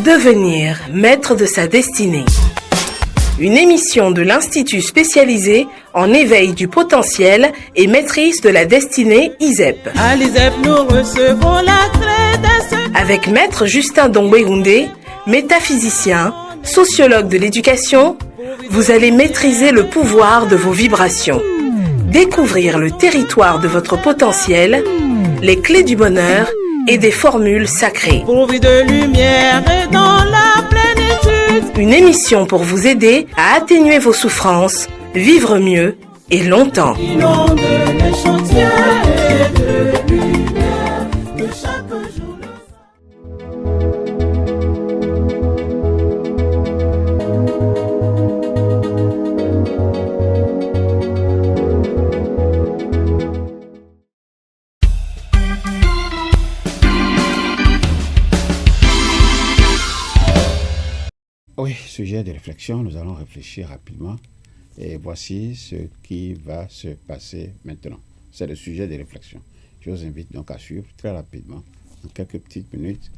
Devenir maître de sa destinée. Une émission de l'Institut spécialisé en éveil du potentiel et maîtrise de la destinée ISEP. À l'ISEP, nous recevons la clé avec Maître Justin Dongbehoundé, métaphysicien, sociologue de l'éducation, vous allez maîtriser le pouvoir de vos vibrations, découvrir le territoire de votre potentiel, les clés du bonheur et des formules sacrées. pourvu de lumière et dans la plénitude. Une émission pour vous aider à atténuer vos souffrances, vivre mieux et longtemps. Inonde les chantiers de lumière de chaque jour. Oui, sujet de réflexion, nous allons réfléchir rapidement et voici ce qui va se passer maintenant. C'est le sujet de réflexion. Je vous invite donc à suivre très rapidement, en quelques petites minutes,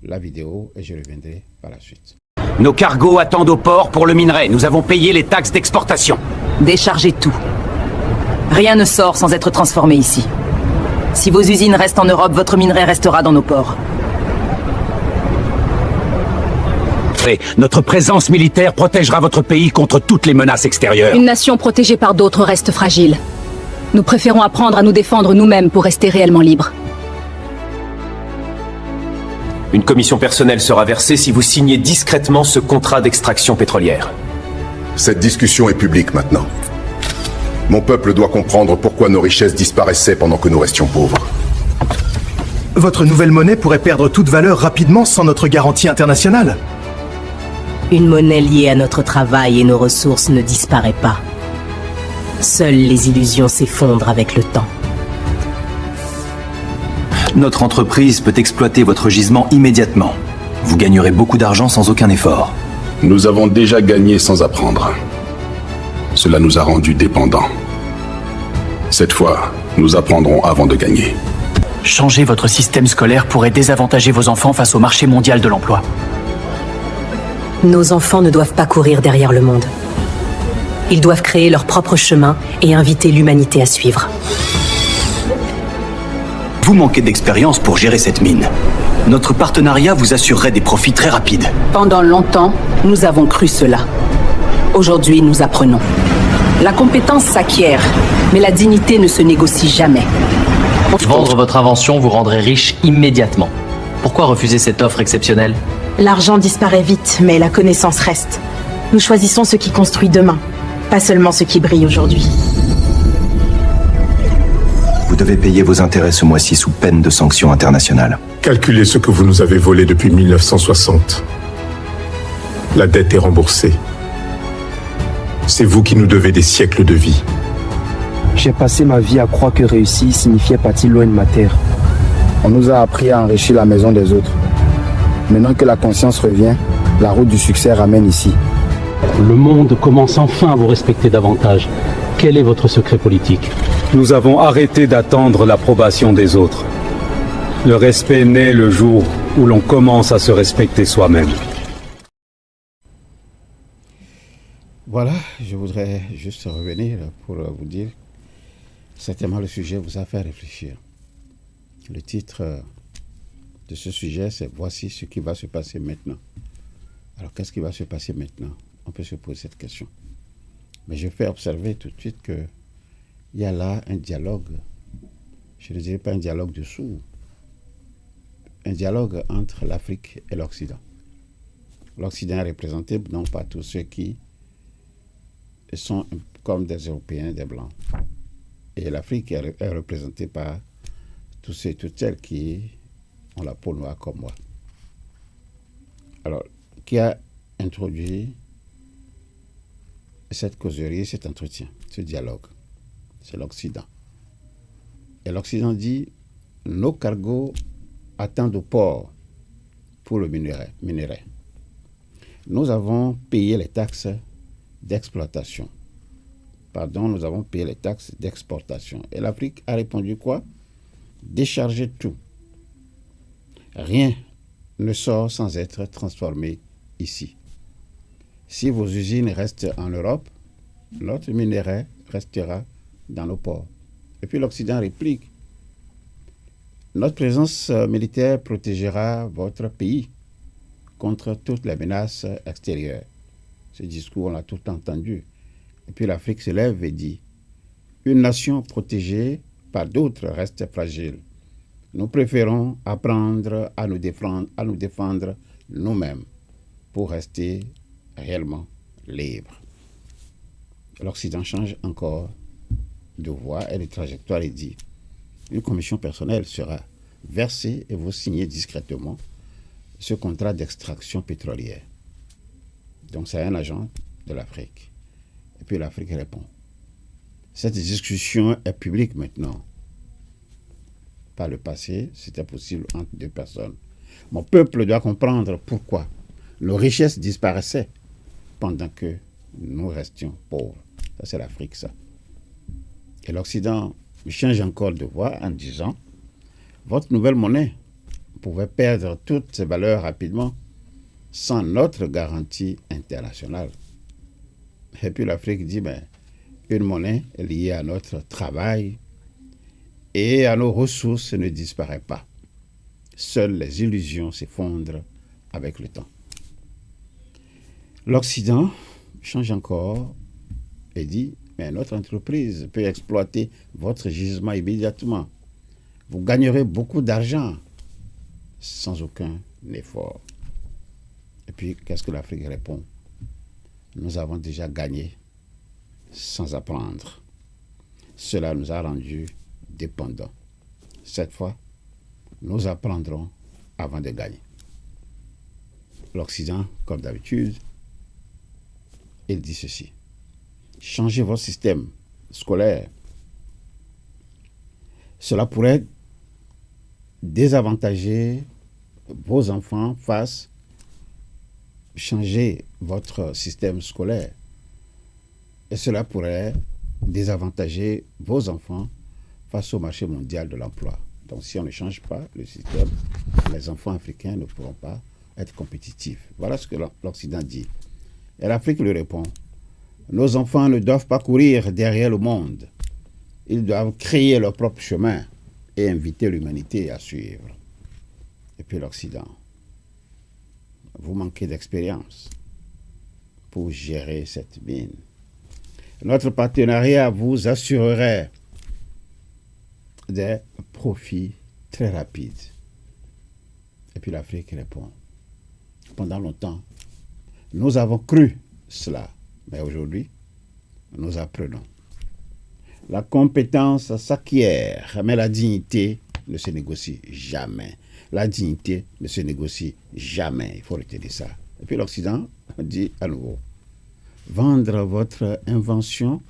la vidéo et je reviendrai par la suite. Nos cargos attendent au port pour le minerai. Nous avons payé les taxes d'exportation. Déchargez tout. Rien ne sort sans être transformé ici. Si vos usines restent en Europe, votre minerai restera dans nos ports. Notre présence militaire protégera votre pays contre toutes les menaces extérieures. Une nation protégée par d'autres reste fragile. Nous préférons apprendre à nous défendre nous-mêmes pour rester réellement libres. Une commission personnelle sera versée si vous signez discrètement ce contrat d'extraction pétrolière. Cette discussion est publique maintenant. Mon peuple doit comprendre pourquoi nos richesses disparaissaient pendant que nous restions pauvres. Votre nouvelle monnaie pourrait perdre toute valeur rapidement sans notre garantie internationale. Une monnaie liée à notre travail et nos ressources ne disparaît pas. Seules les illusions s'effondrent avec le temps. Notre entreprise peut exploiter votre gisement immédiatement. Vous gagnerez beaucoup d'argent sans aucun effort. Nous avons déjà gagné sans apprendre. Cela nous a rendus dépendants. Cette fois, nous apprendrons avant de gagner. Changer votre système scolaire pourrait désavantager vos enfants face au marché mondial de l'emploi. Nos enfants ne doivent pas courir derrière le monde. Ils doivent créer leur propre chemin et inviter l'humanité à suivre. Vous manquez d'expérience pour gérer cette mine. Notre partenariat vous assurerait des profits très rapides. Pendant longtemps, nous avons cru cela. Aujourd'hui, nous apprenons. La compétence s'acquiert, mais la dignité ne se négocie jamais. Vendre votre invention vous rendrait riche immédiatement. Pourquoi refuser cette offre exceptionnelle ? L'argent disparaît vite, mais la connaissance reste. Nous choisissons ce qui construit demain, pas seulement ce qui brille aujourd'hui. Vous devez payer vos intérêts ce mois-ci sous peine de sanctions internationales. Calculez ce que vous nous avez volé depuis 1960. La dette est remboursée. C'est vous qui nous devez des siècles de vie. J'ai passé ma vie à croire que réussir signifiait partir loin de ma terre. On nous a appris à enrichir la maison des autres. Maintenant que la conscience revient, la route du succès ramène ici. Le monde commence enfin à vous respecter davantage. Quel est votre secret politique ? Nous avons arrêté d'attendre l'approbation des autres. Le respect naît le jour où l'on commence à se respecter soi-même. Voilà, je voudrais juste revenir pour vous dire, certainement le sujet vous a fait réfléchir. Le titre de ce sujet, c'est « Voici ce qui va se passer maintenant ». Alors, qu'est-ce qui va se passer maintenant ? On peut se poser cette question. Mais je fais observer tout de suite qu'il y a là un dialogue, je ne dirais pas un dialogue de sourds, un dialogue entre l'Afrique et l'Occident. L'Occident est représenté non par tous ceux qui sont comme des Européens, des Blancs. Et l'Afrique est représentée par tous ceux et toutes celles qui ont la peau noire comme moi. Alors, qui a introduit cette causerie, cet entretien, ce dialogue? C'est l'Occident. Et l'Occident dit, nos cargos attendent au port pour le minerai. Nous avons payé les taxes d'exploitation. Pardon, nous avons payé les taxes d'exportation. Et l'Afrique a répondu quoi? Décharger tout. Rien ne sort sans être transformé ici. Si vos usines restent en Europe, notre minerai restera dans nos ports. Et puis l'Occident réplique. Notre présence militaire protégera votre pays contre toutes les menaces extérieures. Ce discours, on l'a tout le temps entendu. Et puis l'Afrique se lève et dit, une nation protégée par d'autres reste fragile. Nous préférons apprendre à nous défendre nous-mêmes pour rester réellement libres. L'Occident change encore de voie et de trajectoire et dit, une commission personnelle sera versée et vous signez discrètement ce contrat d'extraction pétrolière. Donc c'est un agent de l'Afrique. Et puis l'Afrique répond. Cette discussion est publique maintenant. Par le passé, c'était possible entre deux personnes. Mon peuple doit comprendre pourquoi nos richesses disparaissaient pendant que nous restions pauvres. Ça, c'est l'Afrique, ça. Et l'Occident change encore de voix en disant votre nouvelle monnaie pouvait perdre toutes ses valeurs rapidement sans notre garantie internationale. Et puis l'Afrique dit une monnaie liée à notre travail et à nos ressources ne disparaît pas. Seules les illusions s'effondrent avec le temps. L'Occident change encore et dit mais notre entreprise peut exploiter votre gisement immédiatement. Vous gagnerez beaucoup d'argent sans aucun effort. Et puis, qu'est-ce que l'Afrique répond? Nous avons déjà gagné sans apprendre. Cela nous a rendus dépendants. Cette fois, nous apprendrons avant de gagner. L'Occident, comme d'habitude, il dit ceci. Changez votre système scolaire. Cela pourrait désavantager vos enfants face changer votre système scolaire. Et cela pourrait désavantager vos enfants face au marché mondial de l'emploi. Donc si on ne change pas le système, les enfants africains ne pourront pas être compétitifs. Voilà ce que l'Occident dit. Et l'Afrique lui répond, nos enfants ne doivent pas courir derrière le monde. Ils doivent créer leur propre chemin et inviter l'humanité à suivre. Et puis l'Occident, vous manquez d'expérience pour gérer cette mine. Notre partenariat vous assurerait des profits très rapides. Et puis l'Afrique répond, pendant longtemps, nous avons cru cela, mais aujourd'hui, nous apprenons. La compétence s'acquiert, mais la dignité ne se négocie jamais. La dignité ne se négocie jamais. Il faut retenir ça. Et puis l'Occident dit à nouveau, vendre votre invention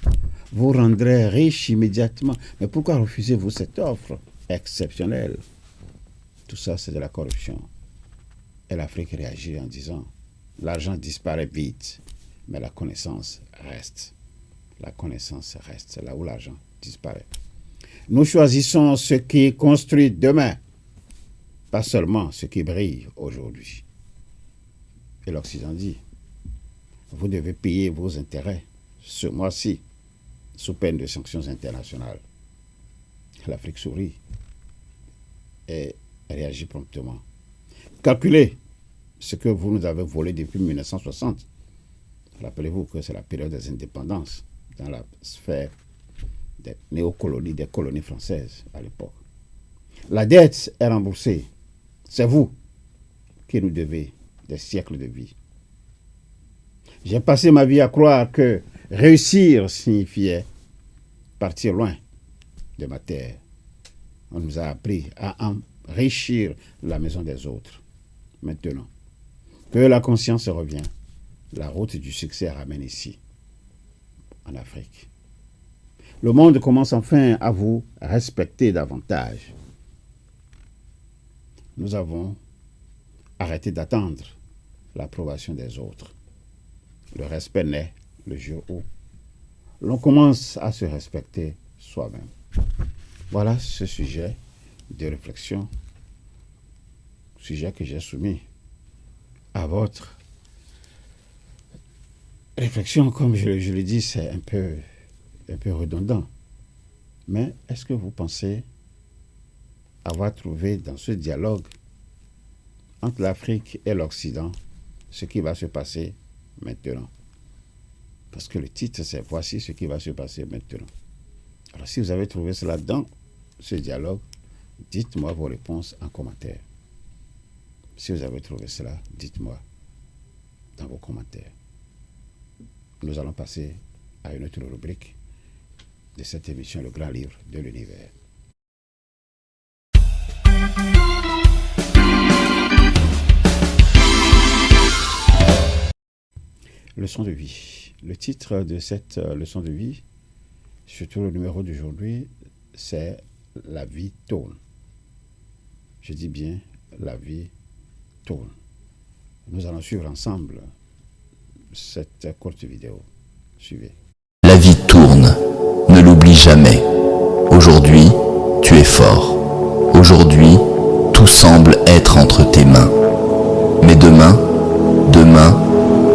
vous rendrait riche immédiatement. Mais pourquoi refusez-vous cette offre exceptionnelle? Tout ça, c'est de la corruption. Et l'Afrique réagit en disant, l'argent disparaît vite, mais la connaissance reste. La connaissance reste, c'est là où l'argent disparaît. Nous choisissons ce qui construit demain, pas seulement ce qui brille aujourd'hui. Et l'Occident dit, vous devez payer vos intérêts ce mois-ci, sous peine de sanctions internationales. L'Afrique sourit et réagit promptement. Calculez ce que vous nous avez volé depuis 1960. Rappelez-vous que c'est la période des indépendances dans la sphère des néocolonies, des colonies françaises à l'époque. La dette est remboursée. C'est vous qui nous devez des siècles de vie. J'ai passé ma vie à croire que réussir signifiait partir loin de ma terre. On nous a appris à enrichir la maison des autres. Maintenant que la conscience revient, la route du succès ramène ici, en Afrique. Le monde commence enfin à vous respecter davantage. Nous avons arrêté d'attendre l'approbation des autres. Le respect naît le jour où l'on commence à se respecter soi-même. Voilà ce sujet de réflexion sujet que j'ai soumis à votre réflexion, comme je le dis, c'est un peu redondant. Mais est-ce que vous pensez avoir trouvé dans ce dialogue entre l'Afrique et l'Occident ce qui va se passer maintenant? Parce que le titre, c'est « Voici ce qui va se passer maintenant ». Alors, si vous avez trouvé cela dans ce dialogue, dites-moi vos réponses en commentaire. Si vous avez trouvé cela, dites-moi dans vos commentaires. Nous allons passer à une autre rubrique de cette émission, Le Grand Livre de l'Univers. Leçon de vie. Le titre de cette leçon de vie, surtout le numéro d'aujourd'hui, c'est « La vie tourne ». Je dis bien « La vie tourne ». Nous allons suivre ensemble cette courte vidéo. Suivez. La vie tourne, ne l'oublie jamais. Aujourd'hui, tu es fort. Aujourd'hui, tout semble être entre tes mains. Mais demain,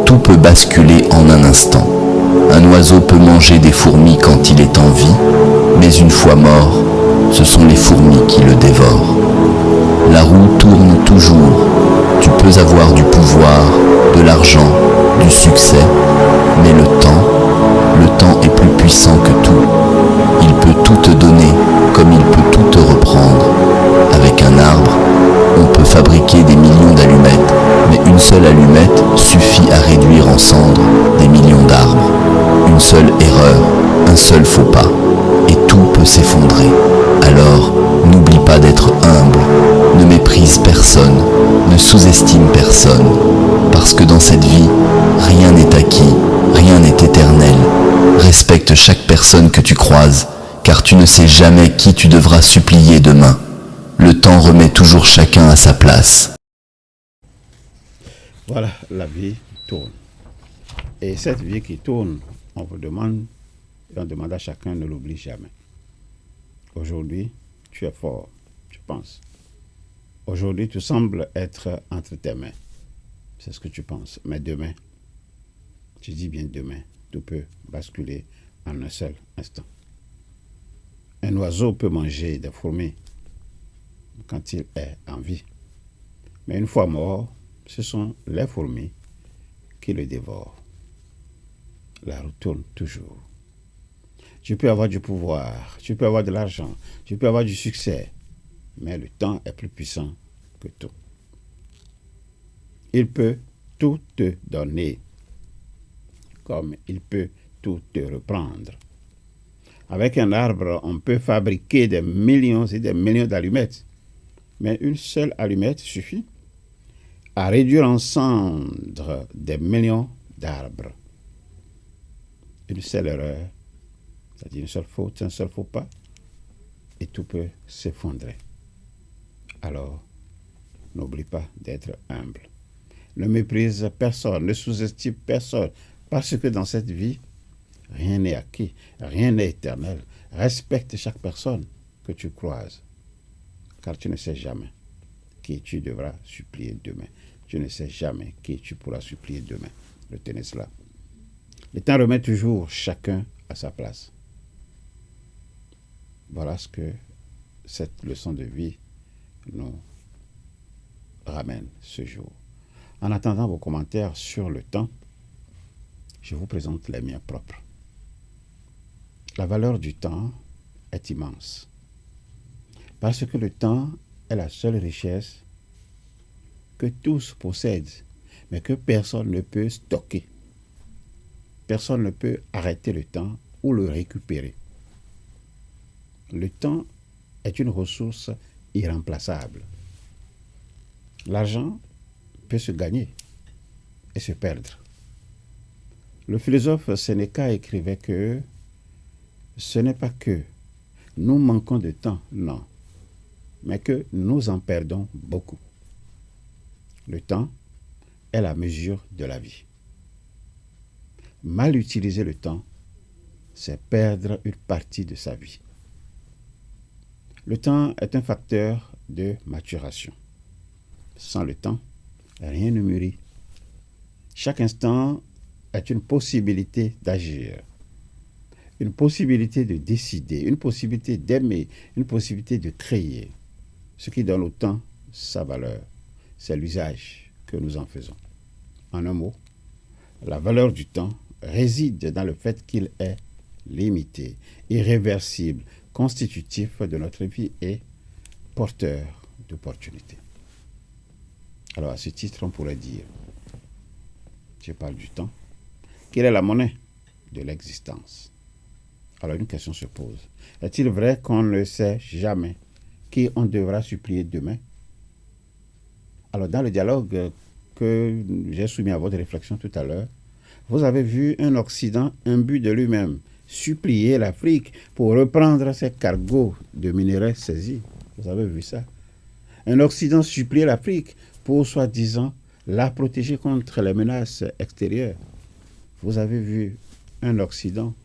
tout peut basculer en un instant. Un oiseau peut manger des fourmis quand il est en vie, mais une fois mort, ce sont les fourmis qui le dévorent. La roue tourne toujours. Tu peux avoir du pouvoir, de l'argent, du succès, mais le temps est plus puissant que tout. Il peut tout te donner, comme il peut tout te reprendre. Avec un arbre, on peut fabriquer des millions d'allumettes, mais une seule allumette suffit à réduire en cendres des millions d'arbres. Une seule erreur, un seul faux pas, et tout peut s'effondrer. Alors, n'oublie pas d'être humble, ne méprise personne, ne sous-estime personne, parce que dans cette vie, rien n'est acquis, rien n'est éternel. Respecte chaque personne que tu croises, car tu ne sais jamais qui tu devras supplier demain. Le temps remet toujours chacun à sa place. Voilà, la vie tourne. Et cette vie qui tourne, on vous demande, et on demande à chacun, ne l'oublie jamais. Aujourd'hui, tu es fort, tu penses. Aujourd'hui, tu sembles être entre tes mains. C'est ce que tu penses. Mais demain, je dis bien demain, tout peut basculer en un seul instant. Un oiseau peut manger des fourmis quand il est en vie. Mais une fois mort, ce sont les fourmis qui le dévorent. La roue tourne toujours. Tu peux avoir du pouvoir, tu peux avoir de l'argent, tu peux avoir du succès, mais le temps est plus puissant que tout. Il peut tout te donner, comme il peut tout te reprendre. Avec un arbre, on peut fabriquer des millions et des millions d'allumettes, mais une seule allumette suffit à réduire en cendres des millions d'arbres. Une seule erreur, c'est-à-dire une seule faute, un seul faux pas, et tout peut s'effondrer. Alors, n'oublie pas d'être humble. Ne méprise personne, ne sous-estime personne, parce que dans cette vie, rien n'est acquis, rien n'est éternel. Respecte chaque personne que tu croises, car tu ne sais jamais qui tu devras supplier demain. Tu ne sais jamais qui tu pourras supplier demain. Retenez cela. Le temps remet toujours chacun à sa place. Voilà ce que cette leçon de vie nous ramène ce jour. En attendant vos commentaires sur le temps, je vous présente les miens propres. La valeur du temps est immense, parce que le temps est la seule richesse que tous possèdent, mais que personne ne peut stocker. Personne ne peut arrêter le temps ou le récupérer. Le temps est une ressource irremplaçable. L'argent peut se gagner et se perdre. Le philosophe Sénéca écrivait que ce n'est pas que nous manquons de temps, non, mais que nous en perdons beaucoup. Le temps est la mesure de la vie. Mal utiliser le temps, c'est perdre une partie de sa vie. Le temps est un facteur de maturation. Sans le temps, rien ne mûrit. Chaque instant est une possibilité d'agir, une possibilité de décider, une possibilité d'aimer, une possibilité de créer. Ce qui donne au temps sa valeur, c'est l'usage que nous en faisons. En un mot, la valeur du temps réside dans le fait qu'il est limité, irréversible, constitutif de notre vie et porteur d'opportunités. Alors à ce titre, on pourrait dire, je parle du temps, quelle est la monnaie de l'existence? Alors une question se pose. Est-il vrai qu'on ne sait jamais qui on devra supplier demain? Alors dans le dialogue que j'ai soumis à votre réflexion tout à l'heure, vous avez vu un Occident imbu de lui-même supplier l'Afrique pour reprendre ses cargos de minerais saisis. Vous avez vu ça? Un Occident supplier l'Afrique pour, soi-disant, la protéger contre les menaces extérieures. Vous avez vu un Occident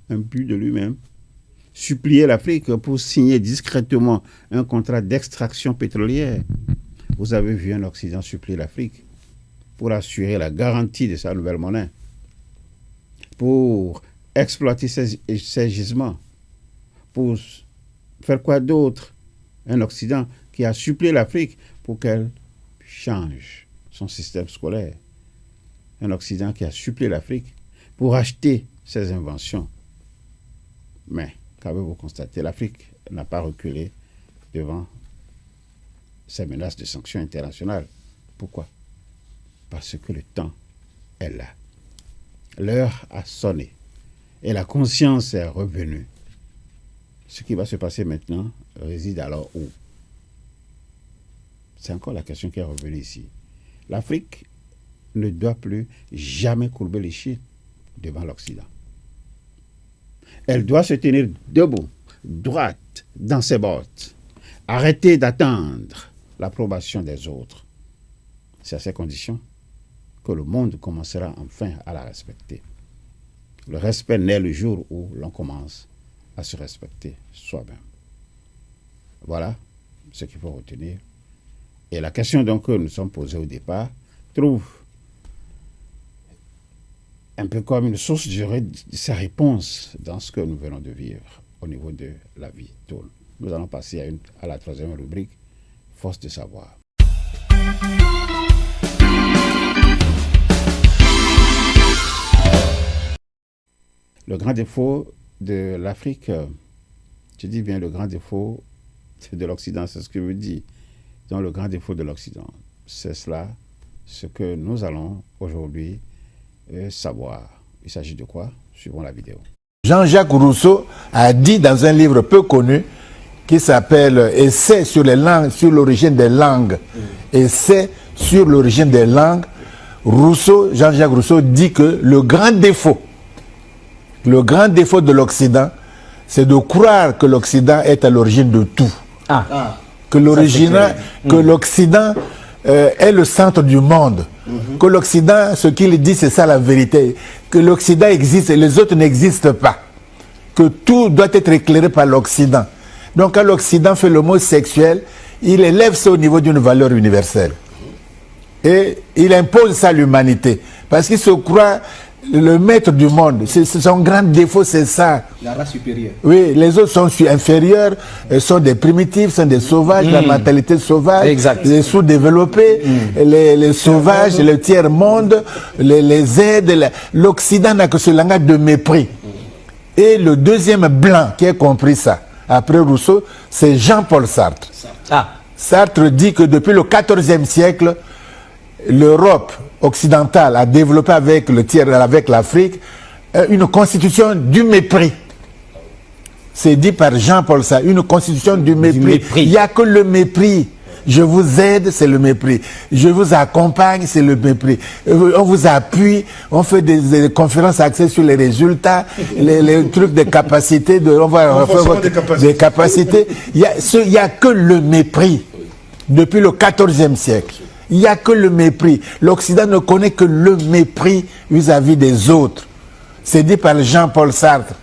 imbu de lui-même supplier l'Afrique pour signer discrètement un contrat d'extraction pétrolière. Vous avez vu un Occident supplier l'Afrique pour assurer la garantie de sa nouvelle monnaie, pour exploiter ses gisements, pour faire quoi d'autre? Un Occident qui a supplié l'Afrique pour qu'elle change son système scolaire. Un Occident qui a supplié l'Afrique pour acheter ses inventions. Mais, qu'avez-vous constaté? L'Afrique n'a pas reculé devant ces menaces de sanctions internationales. Pourquoi? Parce que le temps est là. L'heure a sonné et la conscience est revenue. Ce qui va se passer maintenant réside alors où? C'est encore la question qui est revenue ici. L'Afrique ne doit plus jamais courber les chiens devant l'Occident. Elle doit se tenir debout, droite, dans ses bottes. Arrêter d'attendre l'approbation des autres. C'est à ces conditions que le monde commencera enfin à la respecter. Le respect naît le jour où l'on commence à se respecter soi-même. Voilà ce qu'il faut retenir. Et la question donc que nous sommes posée au départ trouve un peu comme une source de sa réponse dans ce que nous venons de vivre au niveau de la vie tourne. Nous allons passer à la troisième rubrique, force de savoir. Le grand défaut de l'Afrique, je dis bien le grand défaut de l'Occident, c'est ce que je dis. Donc le grand défaut de l'Occident, c'est cela, ce que nous allons aujourd'hui savoir. Il s'agit de quoi? Suivons la vidéo. Jean-Jacques Rousseau a dit dans un livre peu connu qui s'appelle Essai sur les langues, sur l'origine des langues. Essai sur l'origine des langues. Rousseau, Jean-Jacques Rousseau dit que le grand défaut de l'Occident, c'est de croire que l'Occident est à l'origine de tout. Que l'Occident est le centre du monde. Que l'Occident, ce qu'il dit, c'est ça la vérité. Que l'Occident existe et les autres n'existent pas. Que tout doit être éclairé par l'Occident. Donc quand l'Occident fait le mot sexuel, il élève ça au niveau d'une valeur universelle. Et il impose ça à l'humanité. Parce qu'il se croit le maître du monde. Son grand défaut, c'est ça. La race supérieure. Oui, les autres sont inférieurs, sont des primitifs, sont des sauvages, la mentalité sauvage, les sous-développés, les sauvages, le tiers-monde, les aides. L'Occident n'a que ce langage de mépris. Et le deuxième blanc qui a compris ça, après Rousseau, c'est Jean-Paul Sartre. Sartre dit que depuis le XIVe siècle, l'Europe occidentale a développé avec l'Afrique une constitution du mépris. C'est dit par Jean-Paul Sartre, une constitution du mépris. Il n'y a que le mépris. Je vous aide, c'est le mépris. Je vous accompagne, c'est le mépris. On vous appuie, on fait des conférences axées sur les résultats, les trucs de capacité, des capacités. Il n'y a que le mépris depuis le XIVe siècle. Il n'y a que le mépris. L'Occident ne connaît que le mépris vis-à-vis des autres. C'est dit par Jean-Paul Sartre.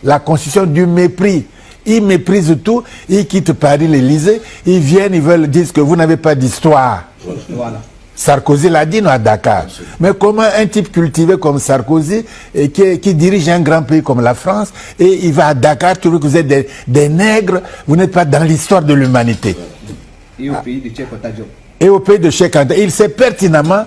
La constitution du mépris. Ils méprisent tout, ils quittent Paris, l'Élysée, ils viennent, ils veulent dire que vous n'avez pas d'histoire. Voilà. Sarkozy l'a dit, nous, à Dakar. Mais comment un type cultivé comme Sarkozy, et qui dirige un grand pays comme la France, et il va à Dakar, trouver que vous êtes des nègres, vous n'êtes pas dans l'histoire de l'humanité. Et au pays de Cheikh Anta Diop. Et au pays de Cheikh Anta. Il sait pertinemment,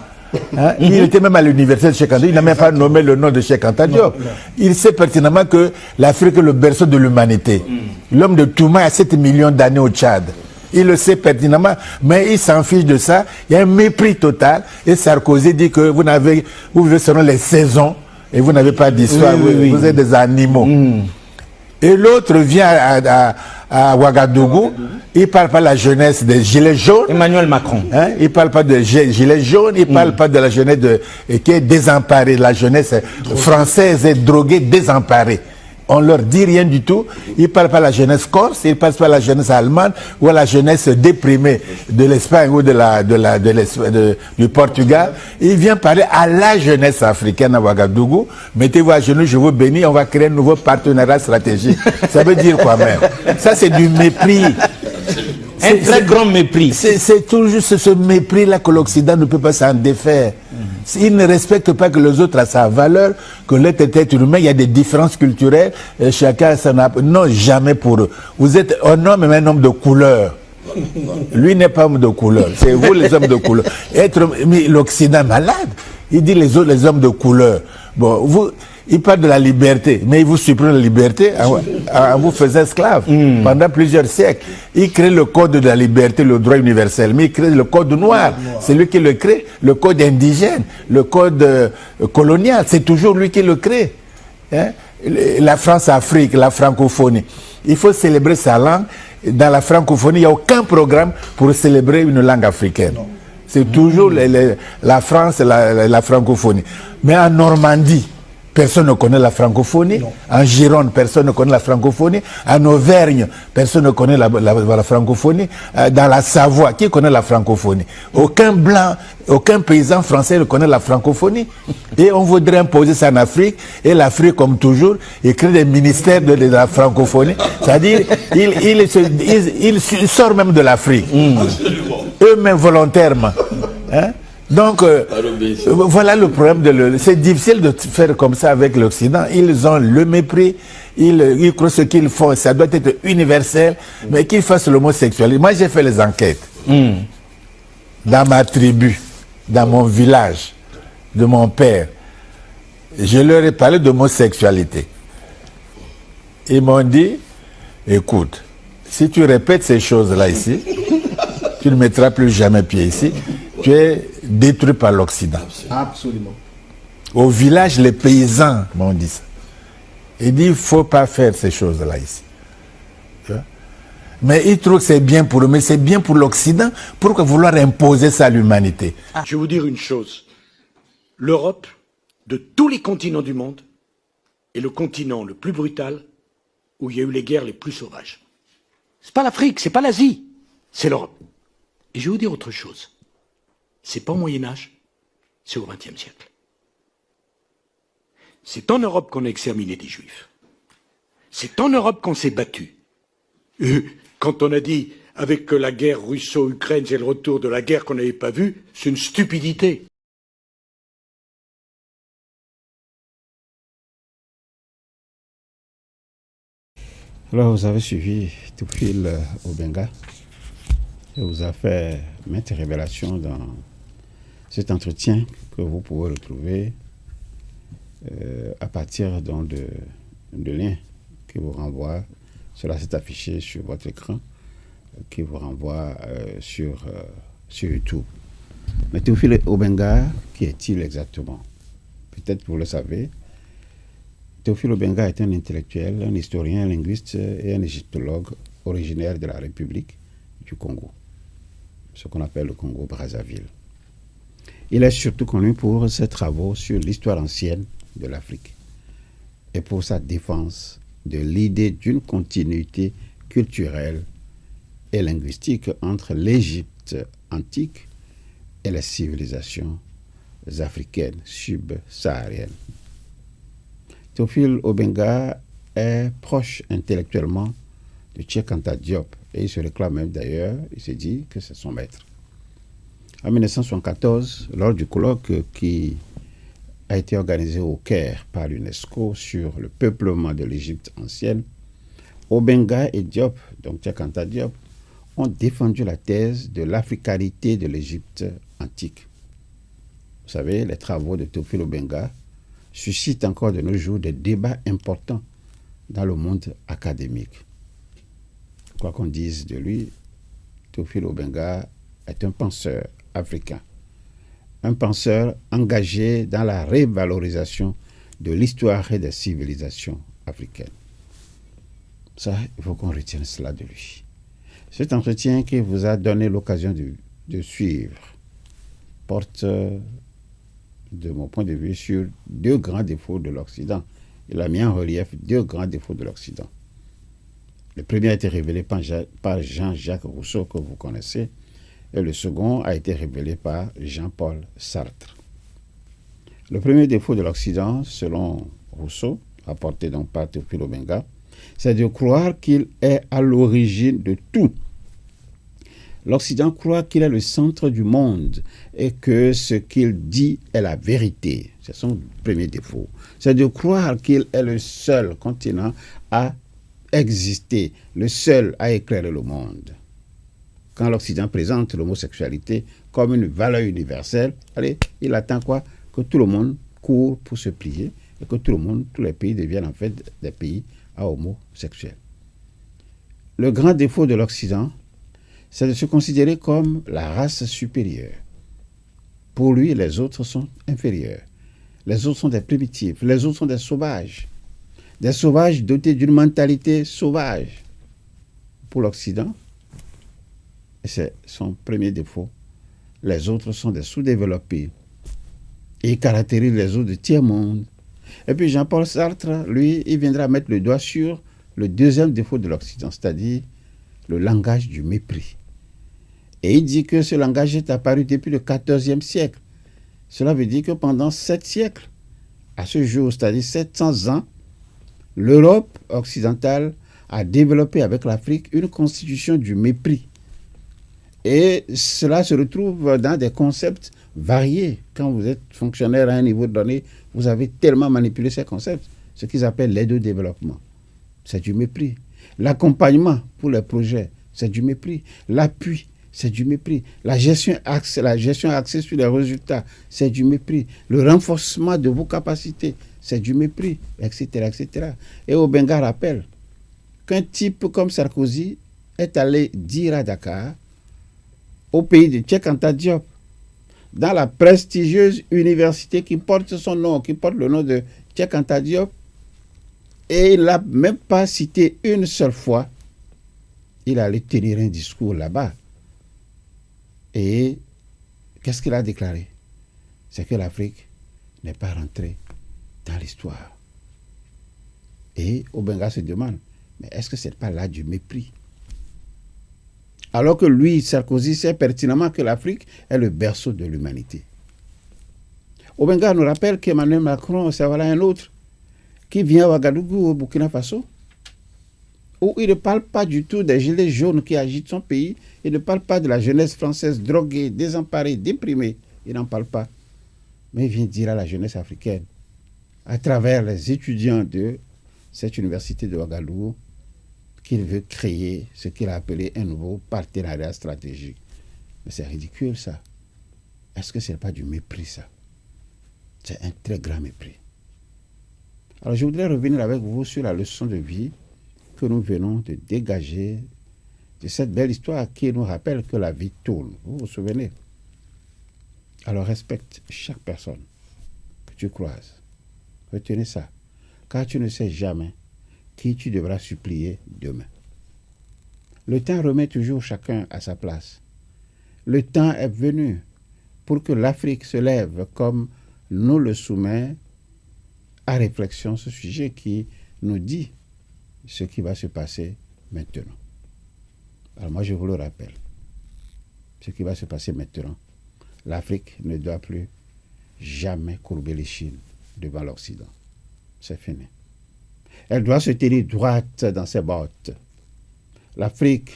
il était même à l'université de Cheikh Anta, il n'a même pas nommé le nom de Cheikh Anta Diop. Il sait pertinemment que l'Afrique est le berceau de l'humanité. L'homme de Touma a 7 millions d'années au Tchad. Il le sait pertinemment, mais il s'en fiche de ça. Il y a un mépris total. Et Sarkozy dit que vous vivez selon les saisons et vous n'avez pas d'histoire, vous êtes des animaux. Et l'autre vient à Ouagadougou, il ne parle pas de la jeunesse des gilets jaunes. Emmanuel Macron. Il ne parle pas de gilets jaunes, il ne parle pas de la jeunesse qui est désemparée, la jeunesse française est droguée, désemparée. On leur dit rien du tout. Ils ne parlent pas de la jeunesse corse, ils ne parlent pas de la jeunesse allemande ou à la jeunesse déprimée de l'Espagne ou du Portugal. Ils viennent parler à la jeunesse africaine à Ouagadougou. Mettez-vous à genoux, je vous bénis, on va créer un nouveau partenariat stratégique. Ça veut dire quoi même? Ça, c'est du mépris. Un très grand mépris. C'est tout juste ce mépris-là que l'Occident ne peut pas s'en défaire. Il ne respecte pas que les autres a sa valeur, que l'être est être humain, il y a des différences culturelles, et chacun a son... Non, jamais pour eux. Vous êtes un homme et un homme de couleur. Lui n'est pas homme de couleur, c'est vous les hommes de couleur. L'Occident malade, il dit les autres les hommes de couleur. Bon, il parle de la liberté, mais il vous supprime la liberté en vous faisant esclave pendant plusieurs siècles. Il crée le code de la liberté, le droit universel, mais il crée le code noir. C'est lui qui le crée, le code indigène, le code colonial, c'est toujours lui qui le crée. La France-Afrique, la francophonie. Il faut célébrer sa langue. Dans la francophonie, il n'y a aucun programme pour célébrer une langue africaine. C'est toujours la France et la francophonie. Mais en Normandie, personne ne connaît la francophonie. Non. En Gironde, personne ne connaît la francophonie. En Auvergne, personne ne connaît la francophonie. Dans la Savoie, qui connaît la francophonie? Aucun blanc, aucun paysan français ne connaît la francophonie. Et on voudrait imposer ça en Afrique. Et l'Afrique, comme toujours, il crée des ministères de la francophonie. C'est-à-dire, il sort même de l'Afrique. Eux-mêmes volontairement. Donc, voilà le problème. C'est difficile de faire comme ça avec l'Occident. Ils ont le mépris, ils croient ce qu'ils font, ça doit être universel, mais qu'ils fassent l'homosexualité. Moi, j'ai fait les enquêtes. Dans ma tribu, dans mon village, de mon père, je leur ai parlé d'homosexualité. Ils m'ont dit, écoute, si tu répètes ces choses-là ici, tu ne mettras plus jamais pied ici. Tu es détruit par l'Occident. Absolument. Au village, les paysans m'ont dit ça. Ils disent, il ne faut pas faire ces choses-là ici. Mais ils trouvent que c'est bien pour eux, mais c'est bien pour l'Occident. Pourquoi vouloir imposer ça à l'humanité? Je vais vous dire une chose. L'Europe, de tous les continents du monde, est le continent le plus brutal où il y a eu les guerres les plus sauvages. C'est pas l'Afrique, c'est pas l'Asie, c'est l'Europe. Et je vais vous dire autre chose. C'est pas au Moyen-Âge, c'est au XXe siècle. C'est en Europe qu'on a exterminé des Juifs. C'est en Europe qu'on s'est battu. Quand on a dit, avec la guerre russo-ukraine, c'est le retour de la guerre qu'on n'avait pas vue, c'est une stupidité. Alors, vous avez suivi Théophile Obenga. Il vous a fait maintes révélations dans cet entretien que vous pouvez retrouver à partir donc, de liens qui vous renvoient, cela s'est affiché sur votre écran, qui vous renvoie sur YouTube. Mais Théophile Obenga, qui est-il exactement? Peut-être que vous le savez. Théophile Obenga est un intellectuel, un historien, un linguiste et un égyptologue originaire de la République du Congo, ce qu'on appelle le Congo-Brazzaville. Il est surtout connu pour ses travaux sur l'histoire ancienne de l'Afrique et pour sa défense de l'idée d'une continuité culturelle et linguistique entre l'Égypte antique et les civilisations africaines subsahariennes. Théophile Obenga est proche intellectuellement de Cheikh Anta Diop. Et il se réclame même d'ailleurs, il se dit que c'est son maître. En 1974, lors du colloque qui a été organisé au Caire par l'UNESCO sur le peuplement de l'Égypte ancienne, Obenga et Diop, donc Cheikh Anta Diop, ont défendu la thèse de l'africanité de l'Égypte antique. Vous savez, les travaux de Théophile Obenga suscitent encore de nos jours des débats importants dans le monde académique. Quoi qu'on dise de lui, Théophile Obenga est un penseur africain, un penseur engagé dans la révalorisation de l'histoire et des civilisations africaines. Ça, il faut qu'on retienne cela de lui. Cet entretien qui vous a donné l'occasion de suivre porte, de mon point de vue, sur deux grands défauts de l'Occident. Il a mis en relief deux grands défauts de l'Occident. Le premier a été révélé par Jean-Jacques Rousseau, que vous connaissez, et le second a été révélé par Jean-Paul Sartre. Le premier défaut de l'Occident, selon Rousseau, rapporté donc par Théophile Obenga, c'est de croire qu'il est à l'origine de tout. L'Occident croit qu'il est le centre du monde et que ce qu'il dit est la vérité. C'est son premier défaut. C'est de croire qu'il est le seul continent à exister, le seul à éclairer le monde. Quand l'Occident présente l'homosexualité comme une valeur universelle, allez, il attend quoi? Que tout le monde court pour se plier et que tout le monde, tous les pays deviennent en fait des pays à homosexuels. Le grand défaut de l'Occident, c'est de se considérer comme la race supérieure. Pour lui, les autres sont inférieurs. Les autres sont des primitifs, les autres sont des sauvages dotés d'une mentalité sauvage. Pour l'Occident, c'est son premier défaut, les autres sont des sous-développés. Et il caractérise les autres de tiers-monde. Et puis Jean-Paul Sartre, lui, il viendra mettre le doigt sur le deuxième défaut de l'Occident, c'est-à-dire le langage du mépris. Et il dit que ce langage est apparu depuis le XIVe siècle. Cela veut dire que pendant 7 siècles, à ce jour, c'est-à-dire 700 ans, l'Europe occidentale a développé avec l'Afrique une constitution du mépris. Et cela se retrouve dans des concepts variés. Quand vous êtes fonctionnaire à un niveau donné, vous avez tellement manipulé ces concepts, ce qu'ils appellent l'aide au développement. C'est du mépris. L'accompagnement pour les projets, c'est du mépris. L'appui, c'est du mépris. La gestion axée sur les résultats, c'est du mépris. Le renforcement de vos capacités, c'est du mépris, etc., etc. Et Obenga rappelle qu'un type comme Sarkozy est allé dire à Dakar, au pays de Cheikh Anta Diop, dans la prestigieuse université qui porte son nom, qui porte le nom de Cheikh Anta Diop, et il n'a même pas cité une seule fois, il allait tenir un discours là-bas. Et qu'est-ce qu'il a déclaré? C'est que l'Afrique n'est pas rentrée dans l'histoire. Et Obenga se demande, mais est-ce que ce n'est pas là du mépris? Alors que lui, Sarkozy, sait pertinemment que l'Afrique est le berceau de l'humanité. Obenga nous rappelle qu'Emmanuel Macron, c'est voilà un autre, qui vient à Ouagadougou, au Burkina Faso, où il ne parle pas du tout des gilets jaunes qui agitent son pays, il ne parle pas de la jeunesse française droguée, désemparée, déprimée, il n'en parle pas. Mais il vient dire à la jeunesse africaine, à travers les étudiants de cette université de Ouagadougou, qu'il veut créer ce qu'il a appelé un nouveau partenariat stratégique. Mais c'est ridicule, ça. Est-ce que ce n'est pas du mépris, ça? C'est un très grand mépris. Alors, je voudrais revenir avec vous sur la leçon de vie que nous venons de dégager de cette belle histoire qui nous rappelle que la vie tourne. Vous vous souvenez? Alors, respecte chaque personne que tu croises. Retenez ça. Car tu ne sais jamais qui tu devras supplier demain. Le temps remet toujours chacun à sa place. Le temps est venu pour que l'Afrique se lève comme nous le soumet à réflexion ce sujet qui nous dit ce qui va se passer maintenant. Alors moi je vous le rappelle, ce qui va se passer maintenant, l'Afrique ne doit plus jamais courber l'échine devant l'Occident. C'est fini. Elle doit se tenir droite dans ses bottes. l'Afrique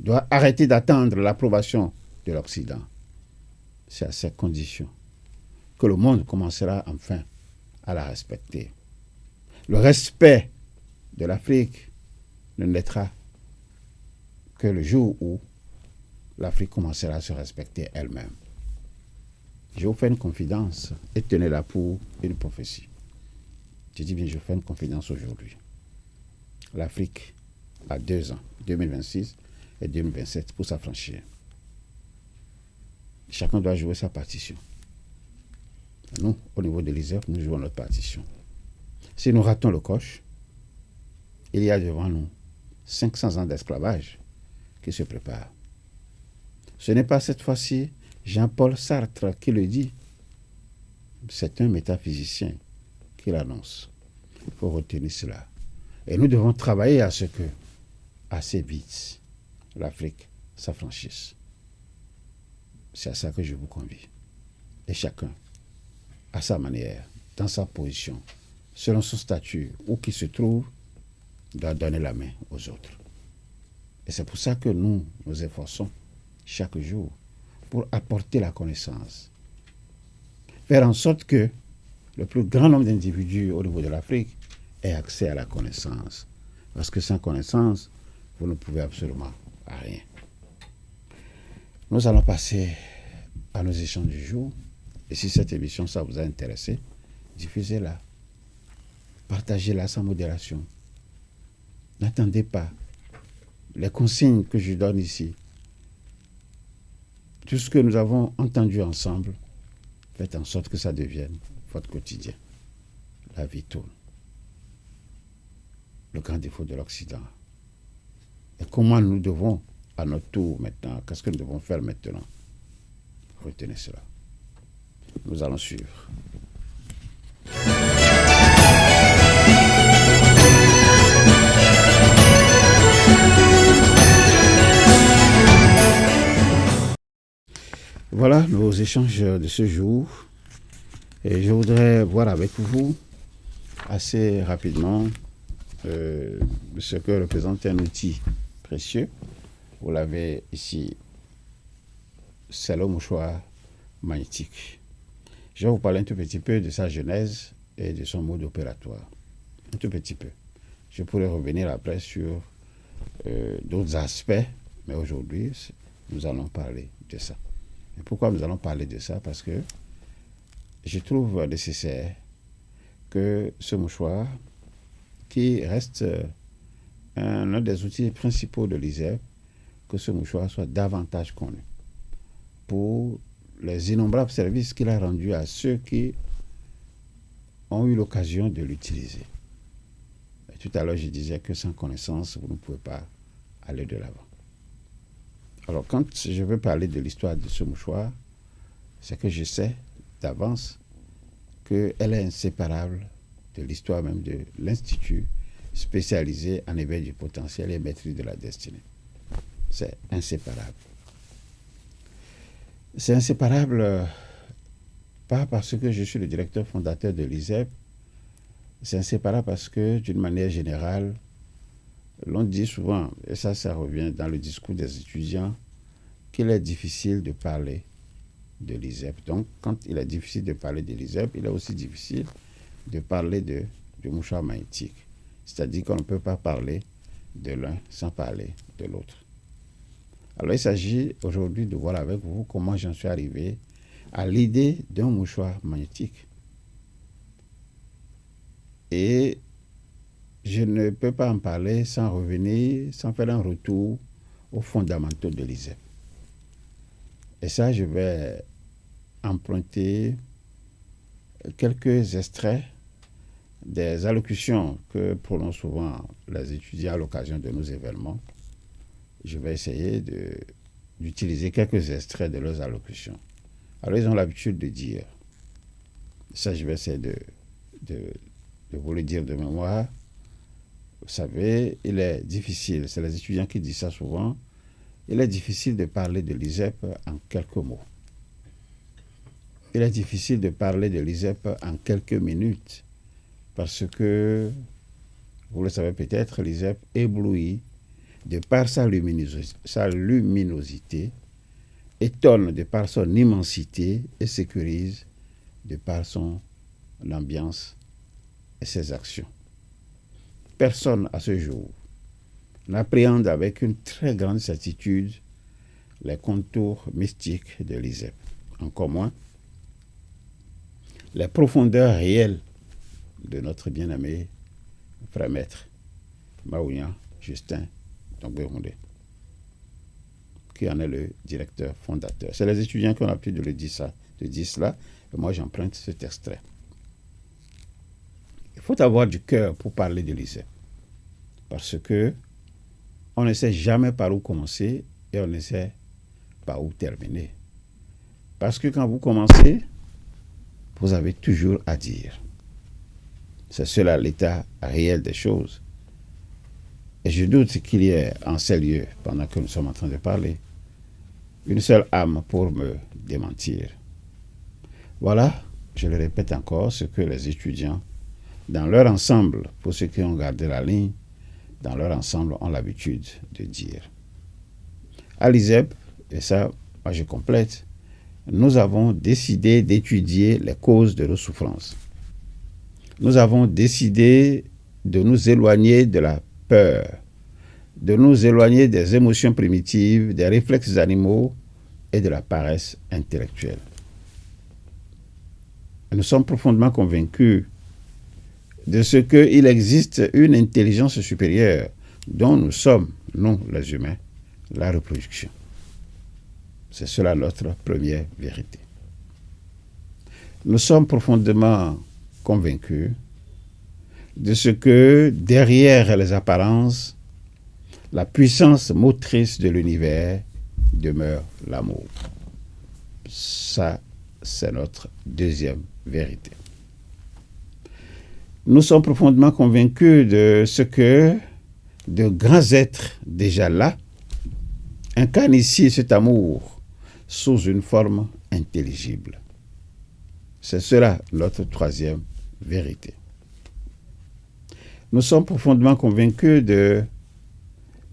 doit arrêter d'attendre l'approbation de l'Occident. C'est à ces conditions que le monde commencera enfin à la respecter. Le respect de l'Afrique ne naîtra que le jour où l'Afrique commencera à se respecter elle-même. Je vous fais une confidence et tenez-la pour une prophétie. Je dis bien, je fais une confidence aujourd'hui. L'Afrique a 2 ans, 2026 et 2027, pour s'affranchir. Chacun doit jouer sa partition. Nous, au niveau de l'ISEP, nous jouons notre partition. Si nous ratons le coche, il y a devant nous 500 ans d'esclavage qui se préparent. Ce n'est pas cette fois-ci Jean-Paul Sartre qui le dit. C'est un métaphysicien qui l'annonce. Il faut retenir cela. Et nous devons travailler à ce que, assez vite, l'Afrique s'affranchisse. C'est à ça que je vous convie. Et chacun, à sa manière, dans sa position, selon son statut, où qu'il se trouve, doit donner la main aux autres. Et c'est pour ça que nous nous efforçons chaque jour pour apporter la connaissance. Faire en sorte que le plus grand nombre d'individus au niveau de l'Afrique aient accès à la connaissance. Parce que sans connaissance, vous ne pouvez absolument rien. Nous allons passer à nos échanges du jour. Et si cette émission, ça vous a intéressé, diffusez-la. Partagez-la sans modération. N'attendez pas les consignes que je donne ici. Tout ce que nous avons entendu ensemble, faites en sorte que ça devienne votre quotidien. La vie tourne. Le grand défaut de l'Occident. Et comment nous devons, à notre tour maintenant, qu'est-ce que nous devons faire maintenant? Retenez cela. Nous allons suivre. Voilà nos échanges de ce jour. Et je voudrais voir avec vous assez rapidement ce que représente un outil précieux. Vous l'avez ici, c'est le mouchoir magnétique. Je vais vous parler un tout petit peu de sa genèse et de son mode opératoire. Un tout petit peu. Je pourrais revenir après sur d'autres aspects, mais aujourd'hui, nous allons parler de ça. Et pourquoi nous allons parler de ça? Parce que je trouve nécessaire que ce mouchoir, qui reste un des outils principaux de l'ISEP, que ce mouchoir soit davantage connu pour les innombrables services qu'il a rendus à ceux qui ont eu l'occasion de l'utiliser. Tout à l'heure, je disais que sans connaissance, vous ne pouvez pas aller de l'avant. Alors, quand je veux parler de l'histoire de ce mouchoir, c'est que je sais d'avance qu'elle est inséparable de l'histoire même de l'Institut spécialisé en éveil du potentiel et maîtrise de la destinée. C'est inséparable. C'est inséparable pas parce que je suis le directeur fondateur de l'ISEP, c'est inséparable parce que, d'une manière générale, l'on dit souvent, et ça revient dans le discours des étudiants, qu'il est difficile de parler de l'ISEP. Donc, quand il est difficile de parler de l'ISEP, il est aussi difficile de parler du mouchoir magnétique. C'est-à-dire qu'on ne peut pas parler de l'un sans parler de l'autre. Alors, il s'agit aujourd'hui de voir avec vous comment j'en suis arrivé à l'idée d'un mouchoir magnétique. Et je ne peux pas en parler sans revenir, sans faire un retour aux fondamentaux de l'ISEP. Et ça, je vais emprunter quelques extraits des allocutions que prononcent souvent les étudiants à l'occasion de nos événements. Je vais essayer d'utiliser quelques extraits de leurs allocutions. Alors, ils ont l'habitude de dire, ça je vais essayer de vous le dire de mémoire. Vous savez, il est difficile, c'est les étudiants qui disent ça souvent, il est difficile de parler de l'ISEP en quelques mots. Il est difficile de parler de l'ISEP en quelques minutes, parce que, vous le savez peut-être, l'ISEP éblouit de par sa luminosité, étonne de par son immensité et sécurise de par son ambiance et ses actions. Personne à ce jour n'appréhende avec une très grande certitude les contours mystiques de l'ISEP, encore moins les profondeurs réelles de notre bien-aimé frère maître Maouyan Justin Dongbe-Houndé, qui en est le directeur fondateur. C'est les étudiants qui ont l'habitude de dire cela, et moi j'emprunte cet extrait. Il faut avoir du cœur pour parler de l'ISEP, parce que on ne sait jamais par où commencer et on ne sait par où terminer. Parce que quand vous commencez, vous avez toujours à dire. C'est cela l'état réel des choses. Et je doute qu'il y ait en ces lieux, pendant que nous sommes en train de parler, une seule âme pour me démentir. Voilà, je le répète encore, ce que les étudiants, dans leur ensemble, pour ceux qui ont gardé la ligne, dans leur ensemble, ont l'habitude de dire. À l'ISEP, et ça, moi je complète, nous avons décidé d'étudier les causes de nos souffrances. Nous avons décidé de nous éloigner de la peur, de nous éloigner des émotions primitives, des réflexes animaux et de la paresse intellectuelle. Nous sommes profondément convaincus de ce qu'il existe une intelligence supérieure dont nous sommes, nous les humains, la reproduction. C'est cela notre première vérité. Nous sommes profondément convaincus de ce que derrière les apparences, la puissance motrice de l'univers demeure l'amour. Ça, c'est notre deuxième vérité. Nous sommes profondément convaincus de ce que de grands êtres déjà là incarnent ici cet amour sous une forme intelligible. C'est cela notre troisième vérité. Nous sommes profondément convaincus de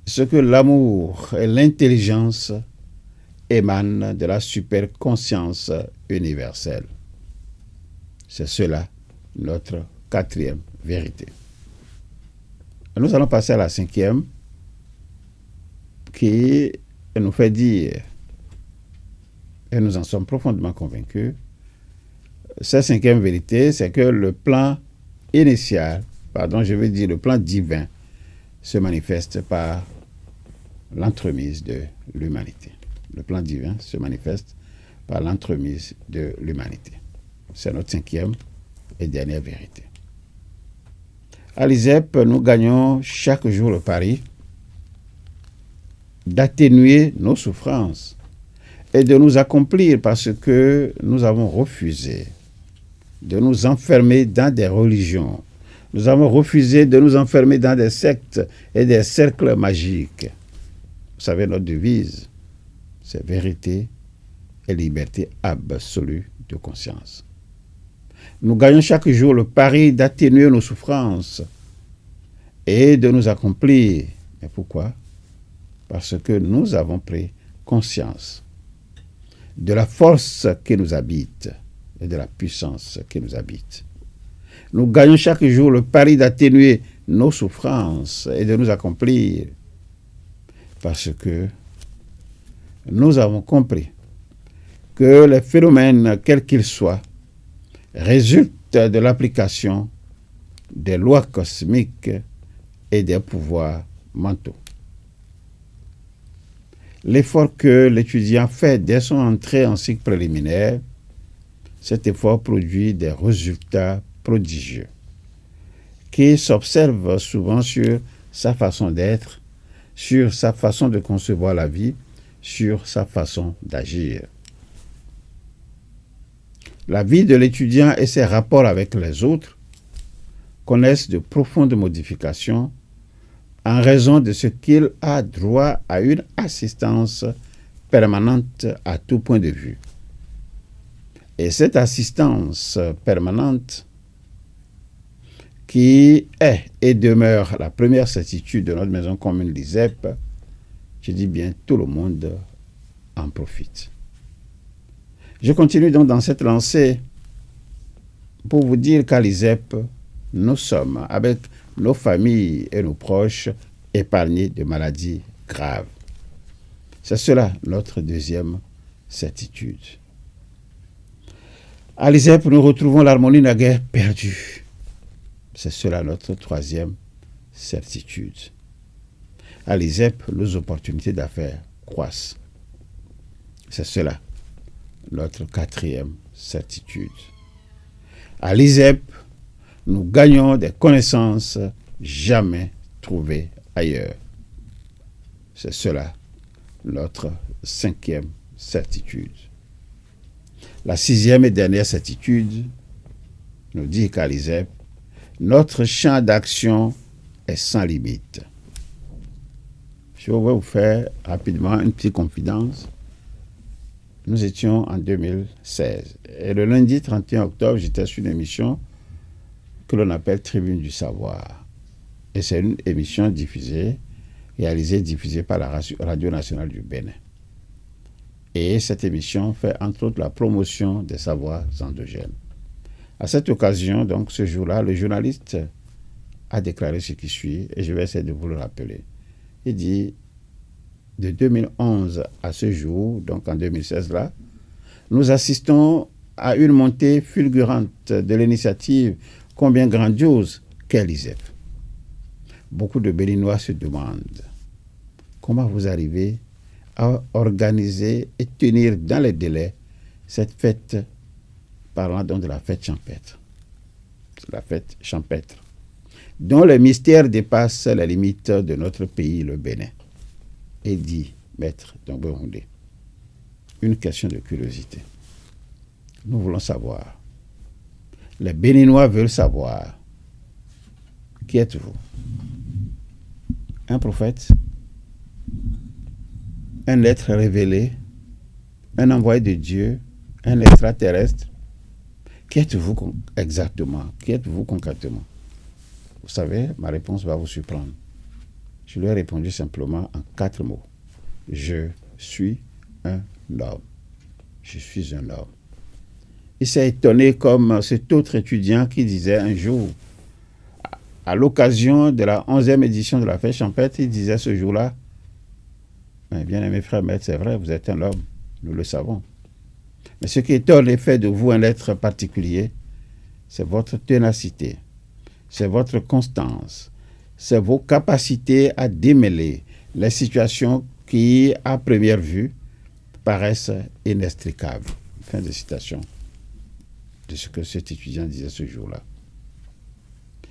ce que l'amour et l'intelligence émanent de la superconscience universelle. C'est cela notre quatrième vérité. Nous allons passer à la cinquième, qui nous fait dire, et nous en sommes profondément convaincus, cette cinquième vérité, c'est que le plan initial, le plan divin, se manifeste par l'entremise de l'humanité. Le plan divin se manifeste par l'entremise de l'humanité. C'est notre cinquième et dernière vérité. À l'ISEP, nous gagnons chaque jour le pari d'atténuer nos souffrances et de nous accomplir parce que nous avons refusé de nous enfermer dans des religions. Nous avons refusé de nous enfermer dans des sectes et des cercles magiques. Vous savez, notre devise, c'est vérité et liberté absolue de conscience. Nous gagnons chaque jour le pari d'atténuer nos souffrances et de nous accomplir. Mais pourquoi? Parce que nous avons pris conscience de la force qui nous habite et de la puissance qui nous habite. Nous gagnons chaque jour le pari d'atténuer nos souffrances et de nous accomplir parce que nous avons compris que les phénomènes, quels qu'ils soient, résultent de l'application des lois cosmiques et des pouvoirs mentaux. L'effort que l'étudiant fait dès son entrée en cycle préliminaire, cet effort produit des résultats prodigieux qui s'observent souvent sur sa façon d'être, sur sa façon de concevoir la vie, sur sa façon d'agir. La vie de l'étudiant et ses rapports avec les autres connaissent de profondes modifications en raison de ce qu'il a droit à une assistance permanente à tout point de vue. Et cette assistance permanente qui est et demeure la première certitude de notre maison commune l'ISEP, je dis bien tout le monde en profite. Je continue donc dans cette lancée pour vous dire qu'à l'ISEP, nous sommes, avec nos familles et nos proches, épargnés de maladies graves. C'est cela notre deuxième certitude. À l'ISEP, nous retrouvons l'harmonie naguère perdue. C'est cela notre troisième certitude. À l'ISEP, nos opportunités d'affaires croissent. C'est cela notre quatrième certitude. À l'ISEP, nous gagnons des connaissances jamais trouvées ailleurs. C'est cela notre cinquième certitude. La sixième et dernière certitude nous dit qu'à l'ISEP, notre champ d'action est sans limite. Je vais vous faire rapidement une petite confidence. Nous étions en 2016 et le lundi 31 octobre, j'étais sur une émission que l'on appelle Tribune du Savoir. Et c'est une émission diffusée par la Radio Nationale du Bénin. Et cette émission fait entre autres la promotion des savoirs endogènes. À cette occasion, donc ce jour-là, le journaliste a déclaré ce qui suit, et je vais essayer de vous le rappeler. Il dit, de 2011 à ce jour, donc en 2016 là, nous assistons à une montée fulgurante de l'initiative combien grandiose qu'est l'ISEP. Beaucoup de Béninois se demandent comment vous arrivez à organiser et tenir dans les délais cette fête, parlant donc de la fête champêtre. La fête champêtre, dont le mystère dépasse les limites de notre pays, le Bénin. Et dit, maître Dombe Houndé, une question de curiosité. Nous voulons savoir. Les Béninois veulent savoir. Qui êtes-vous? Un prophète? Un être révélé? Un envoyé de Dieu? Un extraterrestre? Qui êtes-vous exactement? Qui êtes-vous concrètement? Vous savez, ma réponse va vous surprendre. Je lui ai répondu simplement en 4 mots. Je suis un homme. Je suis un homme. Il s'est étonné comme cet autre étudiant qui disait un jour, à l'occasion de la 11e édition de la fête champêtre, il disait ce jour-là, bien-aimé frère maître, c'est vrai, vous êtes un homme, nous le savons. Mais ce qui étonne et fait de vous un être particulier, c'est votre ténacité, c'est votre constance, c'est vos capacités à démêler les situations qui, à première vue, paraissent inextricables. Fin de citation de ce que cet étudiant disait ce jour-là.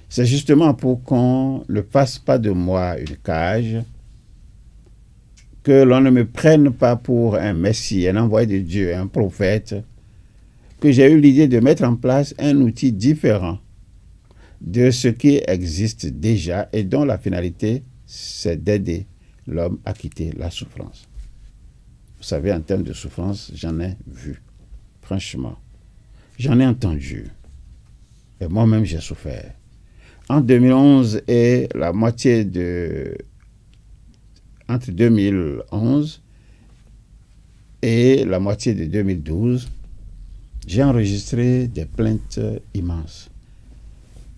C'est justement pour qu'on ne fasse pas de moi une cage, que l'on ne me prenne pas pour un messie, un envoyé de Dieu, un prophète, que j'ai eu l'idée de mettre en place un outil différent de ce qui existe déjà et dont la finalité, c'est d'aider l'homme à quitter la souffrance. Vous savez, en termes de souffrance, j'en ai vu, franchement. J'en ai entendu. Et moi-même, j'ai souffert. En 2011 et la moitié de... Entre 2011 et la moitié de 2012, j'ai enregistré des plaintes immenses.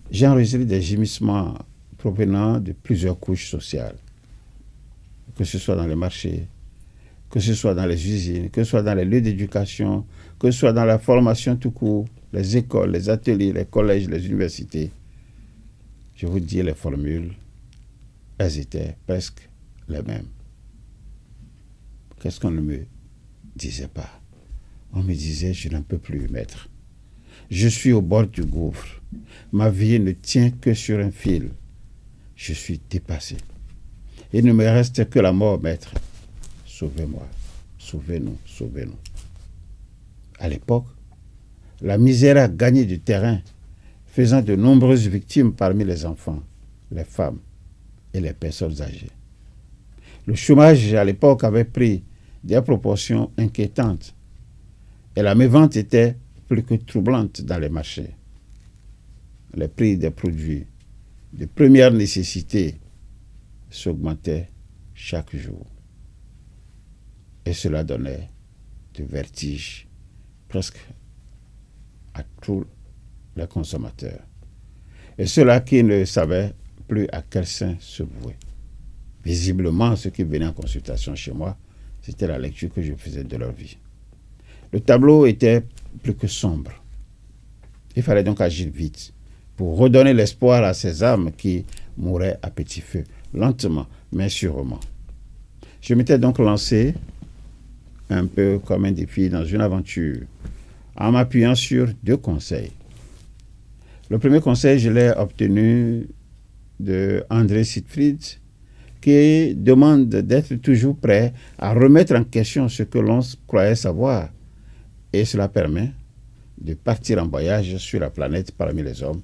J'ai enregistré des gémissements provenant de plusieurs couches sociales, que ce soit dans les marchés, que ce soit dans les usines, que ce soit dans les lieux d'éducation, que ce soit dans la formation tout court, les écoles, les ateliers, les collèges, les universités. Je vous dis, les formules, elles étaient presque les mêmes. Qu'est-ce qu'on ne me disait pas? On me disait, je n'en peux plus, maître. Je suis au bord du gouffre. Ma vie ne tient que sur un fil. Je suis dépassé. Il ne me reste que la mort, maître. Sauvez-moi, sauvez-nous, sauvez-nous. À l'époque, la misère a gagné du terrain, faisant de nombreuses victimes parmi les enfants, les femmes et les personnes âgées. Le chômage à l'époque avait pris des proportions inquiétantes et la mévente était plus que troublante dans les marchés. Les prix des produits de première nécessité s'augmentait chaque jour. Et cela donnait du vertige presque à tous les consommateurs. Et ceux-là qui ne savaient plus à quel saint se vouer. Visiblement, ceux qui venaient en consultation chez moi, c'était la lecture que je faisais de leur vie. Le tableau était plus que sombre. Il fallait donc agir vite pour redonner l'espoir à ces âmes qui mouraient à petit feu, lentement, mais sûrement. Je m'étais donc lancé, un peu comme un défi, dans une aventure, en m'appuyant sur 2 conseils. Le premier conseil, je l'ai obtenu de André Siegfried, qui demande d'être toujours prêt à remettre en question ce que l'on croyait savoir. Et cela permet de partir en voyage sur la planète parmi les hommes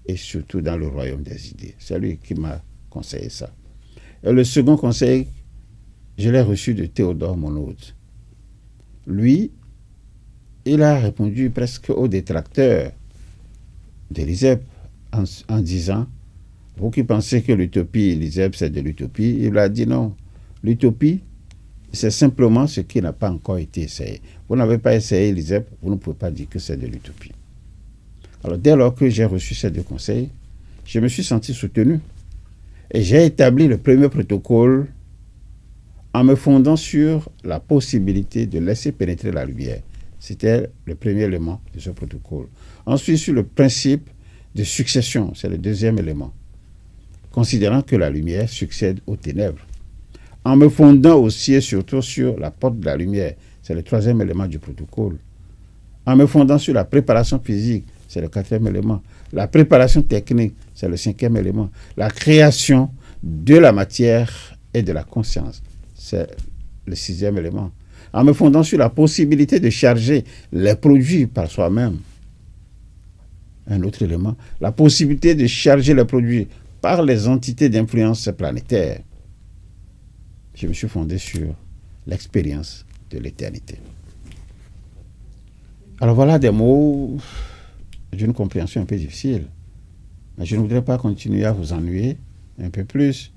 et surtout dans le royaume des idées. C'est lui qui m'a conseillé ça. Et le second conseil, je l'ai reçu de Théodore Monod. Lui, il a répondu presque aux détracteurs de l'ISEP en disant: vous qui pensez que l'utopie, l'ISEP, c'est de l'utopie, il a dit non. L'utopie, c'est simplement ce qui n'a pas encore été essayé. Vous n'avez pas essayé l'ISEP, vous ne pouvez pas dire que c'est de l'utopie. Alors, dès lors que j'ai reçu ces 2 conseils, je me suis senti soutenu. Et j'ai établi le premier protocole en me fondant sur la possibilité de laisser pénétrer la lumière. C'était le premier élément de ce protocole. Ensuite, sur le principe de succession, c'est le deuxième élément, considérant que la lumière succède aux ténèbres. En me fondant aussi et surtout sur la porte de la lumière, c'est le troisième élément du protocole. En me fondant sur la préparation physique, c'est le 4e élément. La préparation technique, c'est le 5e élément. La création de la matière et de la conscience, c'est le 6e élément. En me fondant sur la possibilité de charger les produits par soi-même, un autre élément, la possibilité de charger les produits par les entités d'influence planétaire. Je me suis fondé sur l'expérience de l'éternité. Alors voilà des mots d'une compréhension un peu difficile. Mais je ne voudrais pas continuer à vous ennuyer un peu plus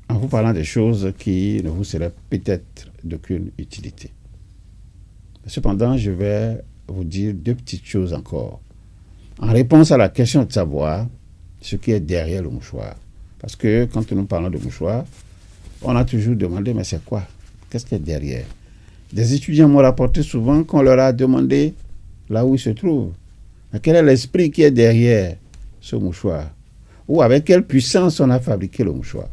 en vous parlant des choses qui ne vous seraient peut-être d'aucune utilité. Cependant, je vais vous dire 2 petites choses encore. En réponse à la question de savoir ce qui est derrière le mouchoir. Parce que quand nous parlons de mouchoir, on a toujours demandé, mais c'est quoi? Qu'est-ce qu'il y a derrière? Des étudiants m'ont rapporté souvent qu'on leur a demandé là où il se trouve. Mais quel est l'esprit qui est derrière ce mouchoir? Ou avec quelle puissance on a fabriqué le mouchoir?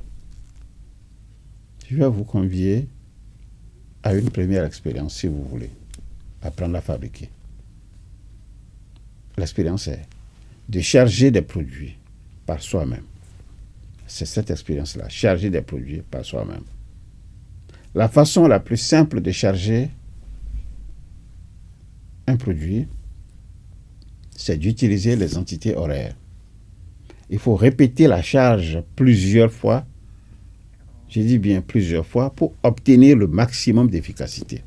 Je vais vous convier à une première expérience, si vous voulez, apprendre à fabriquer. L'expérience est de charger des produits par soi-même. C'est cette expérience-là, charger des produits par soi-même. La façon la plus simple de charger un produit, c'est d'utiliser les entités horaires. Il faut répéter la charge plusieurs fois, je dis bien plusieurs fois, pour obtenir le maximum d'efficacité.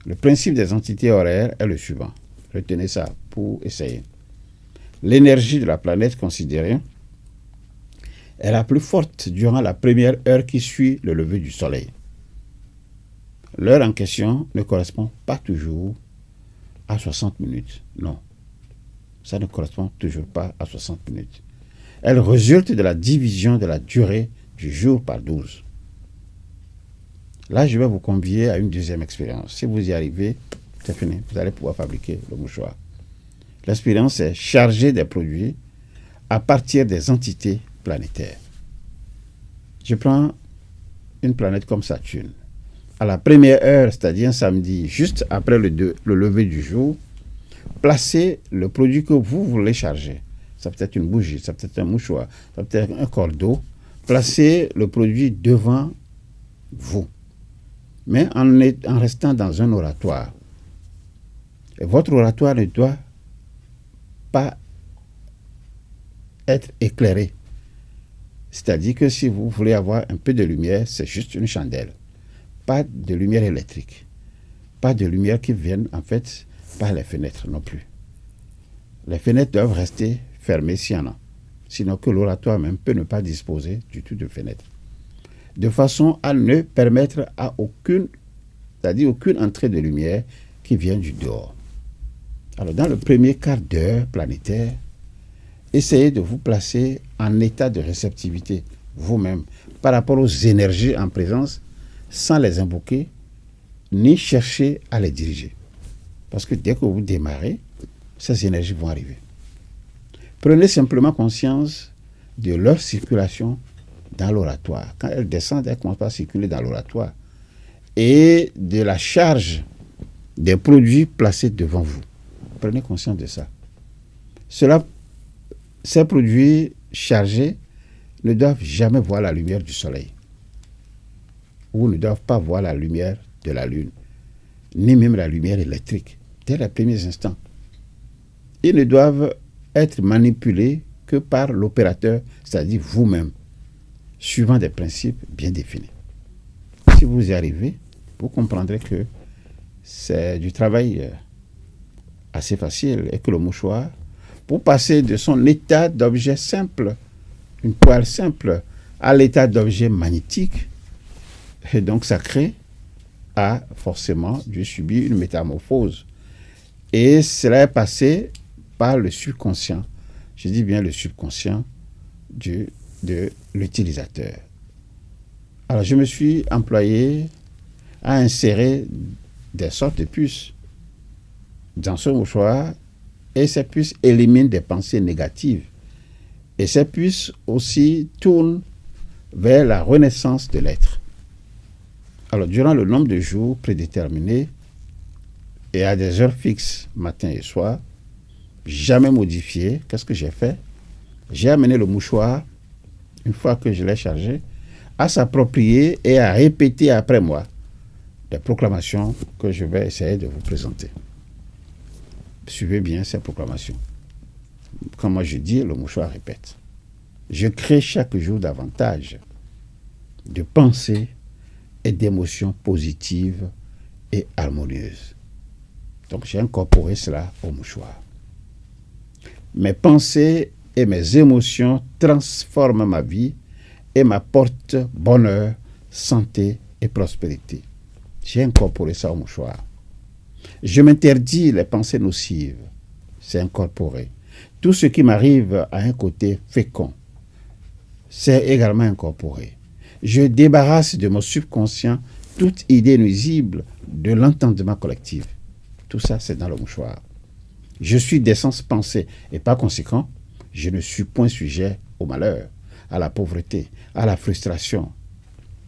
Le principe des entités horaires est le suivant. Retenez ça pour essayer. L'énergie de la planète considérée est la plus forte durant la première heure qui suit le lever du soleil. L'heure en question ne correspond pas toujours à 60 minutes. Non, ça ne correspond toujours pas à 60 minutes. Elle résulte de la division de la durée du jour par 12. Là, je vais vous convier à une deuxième expérience. Si vous y arrivez, c'est fini. Vous allez pouvoir fabriquer le mouchoir. L'expérience est charger des produits à partir des entités planétaires. Je prends une planète comme Saturne. À la première heure, c'est-à-dire un samedi, juste après le lever du jour, placez le produit que vous voulez charger. Ça peut être une bougie, ça peut être un mouchoir, ça peut être un cordeau. Placez le produit devant vous, mais en restant dans un oratoire. Et votre oratoire ne doit pas être éclairé. C'est-à-dire que si vous voulez avoir un peu de lumière, c'est juste une chandelle. Pas de lumière électrique. Pas de lumière qui vienne, en fait, par les fenêtres non plus. Les fenêtres doivent rester fermées s'il y en a. sinon que l'oratoire même peut ne pas disposer du tout de fenêtre, de façon à ne permettre à aucune entrée de lumière qui vient du dehors. Alors, dans le premier quart d'heure planétaire, essayez de vous placer en état de réceptivité vous-même par rapport aux énergies en présence sans les invoquer ni chercher à les diriger. Parce que dès que vous démarrez, ces énergies vont arriver. Prenez simplement conscience de leur circulation dans l'oratoire. Quand elles descendent, elles commencent à circuler dans l'oratoire. Et de la charge des produits placés devant vous. Prenez conscience de ça. Ces produits chargés ne doivent jamais voir la lumière du soleil. Ou ne doivent pas voir la lumière de la lune. Ni même la lumière électrique. Dès les premiers instants. Ils ne doivent être manipulés que par l'opérateur, c'est-à-dire vous-même, suivant des principes bien définis. Si vous y arrivez, vous comprendrez que c'est du travail assez facile et que le mouchoir, pour passer de son état d'objet simple, une poêle simple, à l'état d'objet magnétique, et donc sacré, a forcément dû subir une métamorphose. Et cela est passé par le subconscient. Je dis bien le subconscient de l'utilisateur. Alors, je me suis employé à insérer des sortes de puces dans ce mouchoir et ces puces éliminent des pensées négatives. Et ces puces aussi tournent vers la renaissance de l'être. Alors, durant le nombre de jours prédéterminés et à des heures fixes, matin et soir, jamais modifié, qu'est-ce que j'ai fait? J'ai amené le mouchoir, une fois que je l'ai chargé, à s'approprier et à répéter après moi des proclamations que je vais essayer de vous présenter. Suivez bien ces proclamations. Quand moi je dis, le mouchoir répète. Je crée chaque jour davantage de pensées et d'émotions positives et harmonieuses. Donc j'ai incorporé cela au mouchoir. Mes pensées et mes émotions transforment ma vie et m'apportent bonheur, santé et prospérité. J'ai incorporé ça au mouchoir. Je m'interdis les pensées nocives. C'est incorporé. Tout ce qui m'arrive a un côté fécond. C'est également incorporé. Je débarrasse de mon subconscient toute idée nuisible de l'entendement collectif. Tout ça, c'est dans le mouchoir. Je suis d'essence pensée et par conséquent, je ne suis point sujet au malheur, à la pauvreté, à la frustration.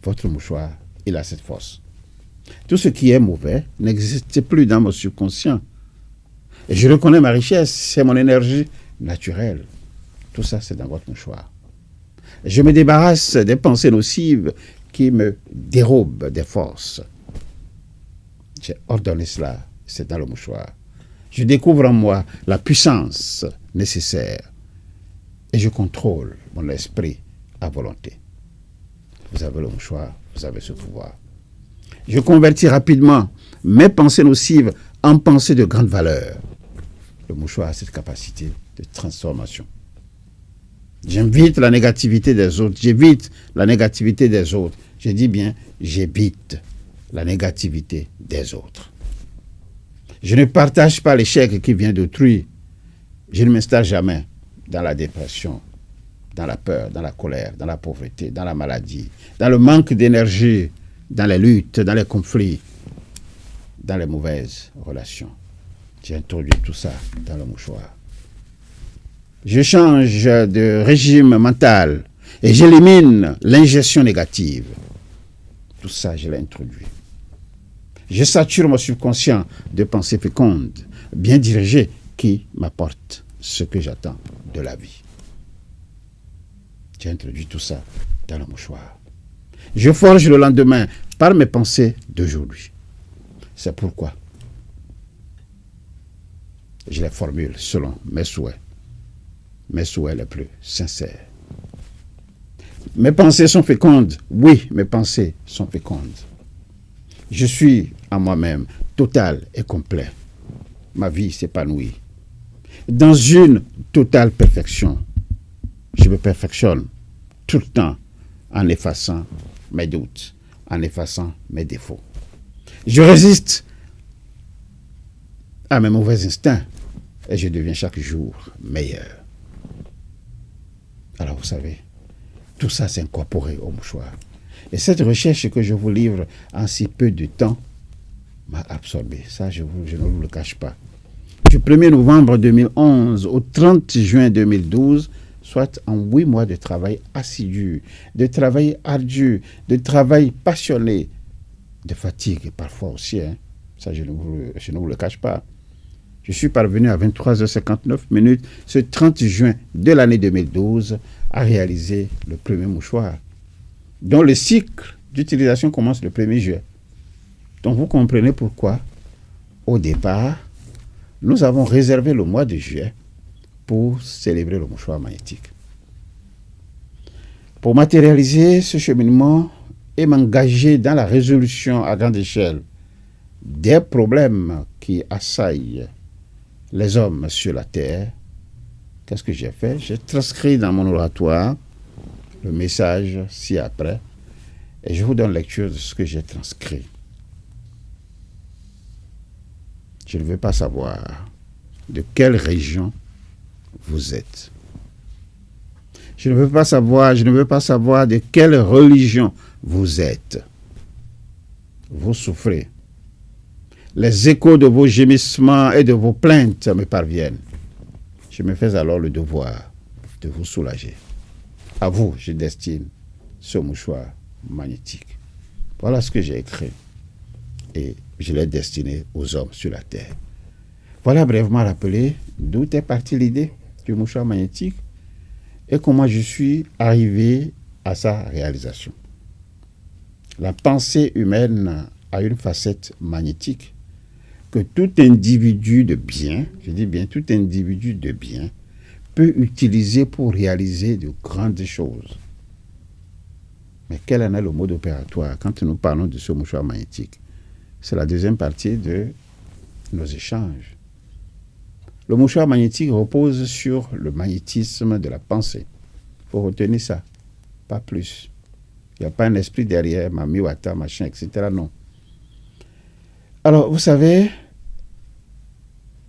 Votre mouchoir, il a cette force. Tout ce qui est mauvais n'existe plus dans mon subconscient. Et je reconnais ma richesse, c'est mon énergie naturelle. Tout ça, c'est dans votre mouchoir. Je me débarrasse des pensées nocives qui me dérobent des forces. J'ai ordonné cela, c'est dans le mouchoir. Je découvre en moi la puissance nécessaire et je contrôle mon esprit à volonté. Vous avez le mouchoir, vous avez ce pouvoir. Je convertis rapidement mes pensées nocives en pensées de grande valeur. Le mouchoir a cette capacité de transformation. J'invite la négativité des autres. J'évite la négativité des autres. Je dis bien, j'évite la négativité des autres. Je ne partage pas l'échec qui vient d'autrui. Je ne m'installe jamais dans la dépression, dans la peur, dans la colère, dans la pauvreté, dans la maladie, dans le manque d'énergie, dans les luttes, dans les conflits, dans les mauvaises relations. J'ai introduit tout ça dans le mouchoir. Je change de régime mental et j'élimine l'ingestion négative. Tout ça, je l'ai introduit. Je sature mon subconscient de pensées fécondes, bien dirigées, qui m'apportent ce que j'attends de la vie. J'ai introduit tout ça dans le mouchoir. Je forge le lendemain par mes pensées d'aujourd'hui. C'est pourquoi je les formule selon mes souhaits les plus sincères. Mes pensées sont fécondes. Oui, mes pensées sont fécondes. Je suis en moi-même total et complet. Ma vie s'épanouit dans une totale perfection. je me perfectionne tout le temps en effaçant mes doutes, en effaçant mes défauts. Je résiste à mes mauvais instincts et je deviens chaque jour meilleur. Alors vous savez, tout ça s'est incorporé au mouchoir. Et cette recherche que je vous livre en si peu de temps m'a absorbé. Ça, je ne vous le cache pas. Du 1er novembre 2011 au 30 juin 2012, soit en 8 mois de travail assidu, de travail ardu, de travail passionné, de fatigue parfois aussi, hein. Ça je ne vous le cache pas. Je suis parvenu à 23h59 ce 30 juin de l'année 2012 à réaliser le premier mouchoir, dont le cycle d'utilisation commence le 1er juillet. Donc vous comprenez pourquoi, au départ, nous avons réservé le mois de juillet pour célébrer le mouchoir magnétique. Pour matérialiser ce cheminement et m'engager dans la résolution à grande échelle des problèmes qui assaillent les hommes sur la terre, qu'est-ce que j'ai fait? J'ai transcrit dans mon oratoire le message ci-après et je vous donne lecture de ce que j'ai transcrit. Je ne veux pas savoir de quelle région vous êtes. Je ne veux pas savoir de quelle religion vous êtes. Vous souffrez. Les échos de vos gémissements et de vos plaintes me parviennent. Je me fais alors le devoir de vous soulager. À vous, je destine ce mouchoir magnétique. Voilà ce que j'ai écrit. Et je l'ai destiné aux hommes sur la terre. Voilà brièvement rappelé d'où est partie l'idée du mouchoir magnétique et comment je suis arrivé à sa réalisation. La pensée humaine a une facette magnétique que tout individu de bien, je dis bien tout individu de bien, peut utiliser pour réaliser de grandes choses. Mais quel en est le mode opératoire quand nous parlons de ce mouchoir magnétique? C'est la deuxième partie de nos échanges. Le mouchoir magnétique repose sur le magnétisme de la pensée. Il faut retenir ça, pas plus. Il n'y a pas un esprit derrière, mamiwata, machin, etc. Non. Alors, vous savez,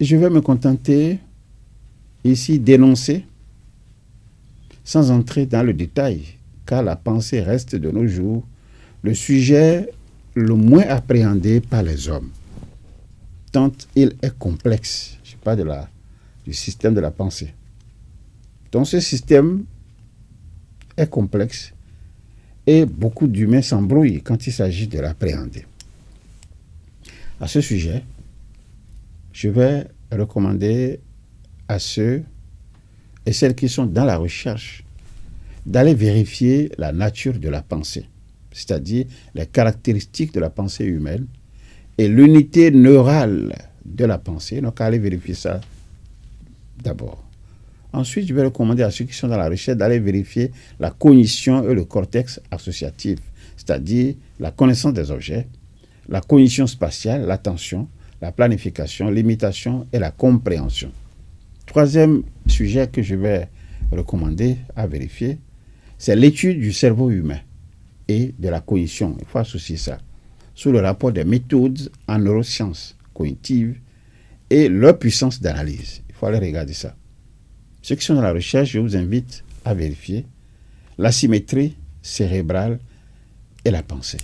je vais me contenter ici d'énoncer, sans entrer dans le détail, car la pensée reste de nos jours le sujet le moins appréhendé par les hommes, tant il est complexe. Je parle du système de la pensée. Donc ce système est complexe et beaucoup d'humains s'embrouillent quand il s'agit de l'appréhender. À ce sujet, je vais recommander à ceux et celles qui sont dans la recherche d'aller vérifier la nature de la pensée, c'est-à-dire les caractéristiques de la pensée humaine et l'unité neurale de la pensée. Donc, allez vérifier ça d'abord. Ensuite, je vais recommander à ceux qui sont dans la recherche d'aller vérifier la cognition et le cortex associatif, c'est-à-dire la connaissance des objets, la cognition spatiale, l'attention, la planification, l'imitation et la compréhension. Troisième sujet que je vais recommander à vérifier, c'est l'étude du cerveau humain et de la cognition. Il faut associer ça sous le rapport des méthodes en neurosciences cognitives et leur puissance d'analyse. Il faut aller regarder ça. Ceux qui sont dans la recherche, je vous invite à vérifier la symétrie cérébrale et la pensée.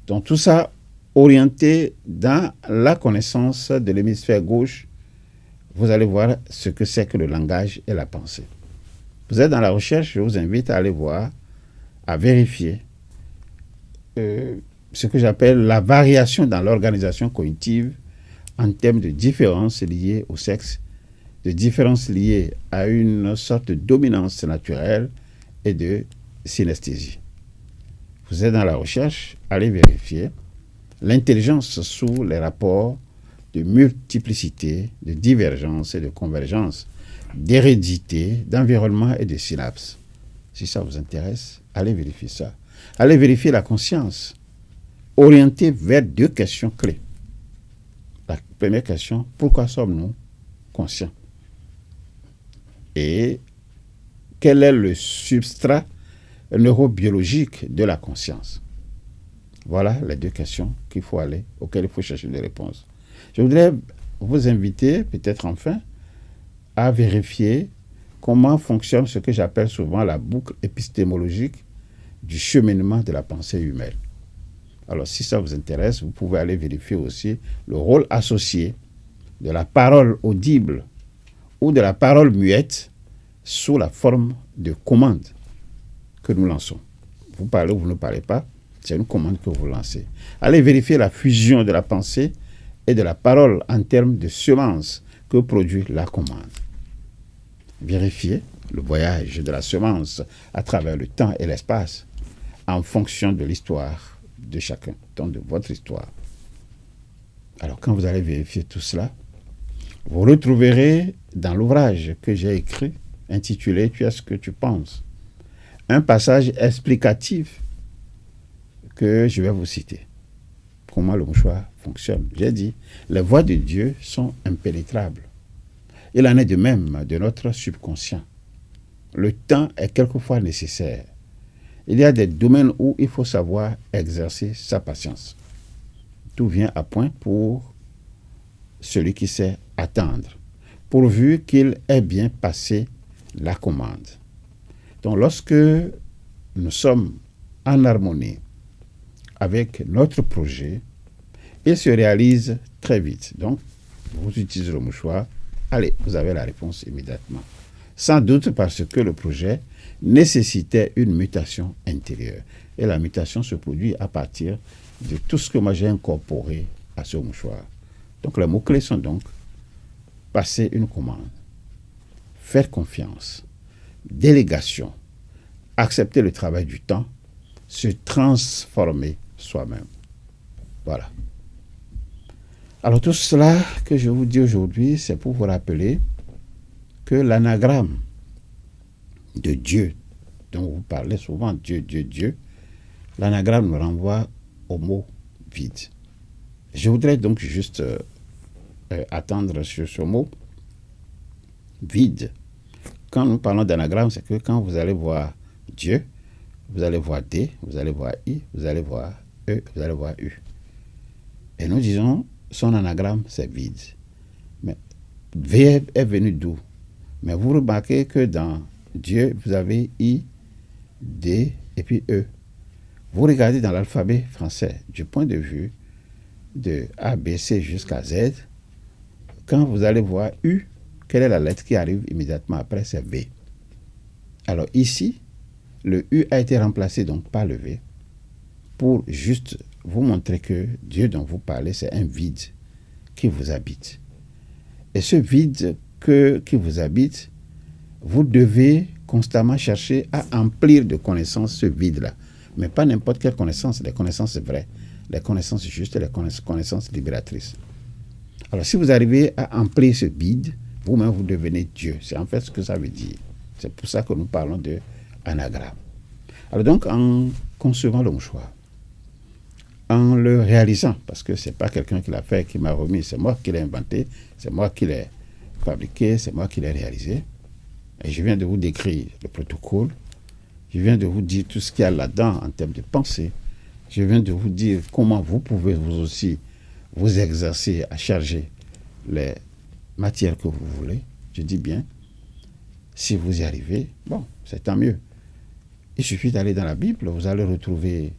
Donc tout ça orienté dans la connaissance de l'hémisphère gauche, vous allez voir ce que c'est que le langage et la pensée. Vous êtes dans la recherche, je vous invite à aller voir, à vérifier ce que j'appelle la variation dans l'organisation cognitive en termes de différences liées au sexe, de différences liées à une sorte de dominance naturelle et de synesthésie. Vous êtes dans la recherche, allez vérifier l'intelligence sous les rapports de multiplicité, de divergence et de convergence, d'hérédité, d'environnement et de synapses. Si ça vous intéresse, allez vérifier ça. Allez vérifier la conscience, orientée vers deux questions clés. La première question, pourquoi sommes-nous conscients? Et quel est le substrat neurobiologique de la conscience? Voilà les deux questions auxquelles il faut chercher des réponses. Je voudrais vous inviter, peut-être enfin, à vérifier comment fonctionne ce que j'appelle souvent la boucle épistémologique du cheminement de la pensée humaine. Alors, si ça vous intéresse, vous pouvez aller vérifier aussi le rôle associé de la parole audible ou de la parole muette sous la forme de commande que nous lançons. Vous parlez ou vous ne parlez pas, c'est une commande que vous lancez. Allez vérifier la fusion de la pensée et de la parole en termes de semence que produit la commande. Vérifiez le voyage de la semence à travers le temps et l'espace en fonction de l'histoire de chacun, donc de votre histoire. Alors, quand vous allez vérifier tout cela, vous retrouverez dans l'ouvrage que j'ai écrit, intitulé « Tu es ce que tu penses », un passage explicatif que je vais vous citer. Comment le mouchoir fonctionne. J'ai dit, les voies de Dieu sont impénétrables. Il en est de même de notre subconscient. Le temps est quelquefois nécessaire. Il y a des domaines où il faut savoir exercer sa patience. Tout vient à point pour celui qui sait attendre, pourvu qu'il ait bien passé la commande. Donc, lorsque nous sommes en harmonie avec notre projet, il se réalise très vite. Donc, vous utilisez le mouchoir, allez, vous avez la réponse immédiatement. Sans doute parce que le projet nécessitait une mutation intérieure. Et la mutation se produit à partir de tout ce que moi j'ai incorporé à ce mouchoir. Donc, les mots-clés sont donc passer une commande, faire confiance, délégation, accepter le travail du temps, se transformer soi-même. Voilà. Alors tout cela que je vous dis aujourd'hui, c'est pour vous rappeler que l'anagramme de Dieu, dont vous parlez souvent, Dieu, Dieu, Dieu, l'anagramme nous renvoie au mot vide. Je voudrais donc juste attendre sur ce mot vide. Quand nous parlons d'anagramme, c'est que quand vous allez voir Dieu, vous allez voir D, vous allez voir I, vous allez voir E, vous allez voir U. Et nous disons, son anagramme, c'est vide. Mais V est venu d'où? Mais vous remarquez que dans Dieu, vous avez I, D et puis E. Vous regardez dans l'alphabet français, du point de vue de A, B, C jusqu'à Z, quand vous allez voir U, quelle est la lettre qui arrive immédiatement après? C'est V. Alors ici, le U a été remplacé donc par le V pour juste vous montrer que Dieu dont vous parlez, c'est un vide qui vous habite. Et ce vide qui vous habite, vous devez constamment chercher à emplir de connaissances ce vide-là. Mais pas n'importe quelle connaissance, les connaissances vraies, les connaissances justes, les connaissances libératrices. Alors si vous arrivez à emplir ce vide, vous-même vous devenez Dieu. C'est en fait ce que ça veut dire. C'est pour ça que nous parlons de anagramme. Alors donc, en concevant le mouchoir, en le réalisant, parce que ce n'est pas quelqu'un qui l'a fait, qui m'a remis, c'est moi qui l'ai inventé, c'est moi qui l'ai fabriqué, c'est moi qui l'ai réalisé. Et je viens de vous décrire le protocole, je viens de vous dire tout ce qu'il y a là-dedans en termes de pensée, je viens de vous dire comment vous pouvez vous aussi vous exercer à charger les matières que vous voulez. Je dis bien, si vous y arrivez, bon, c'est tant mieux. Il suffit d'aller dans la Bible, vous allez retrouver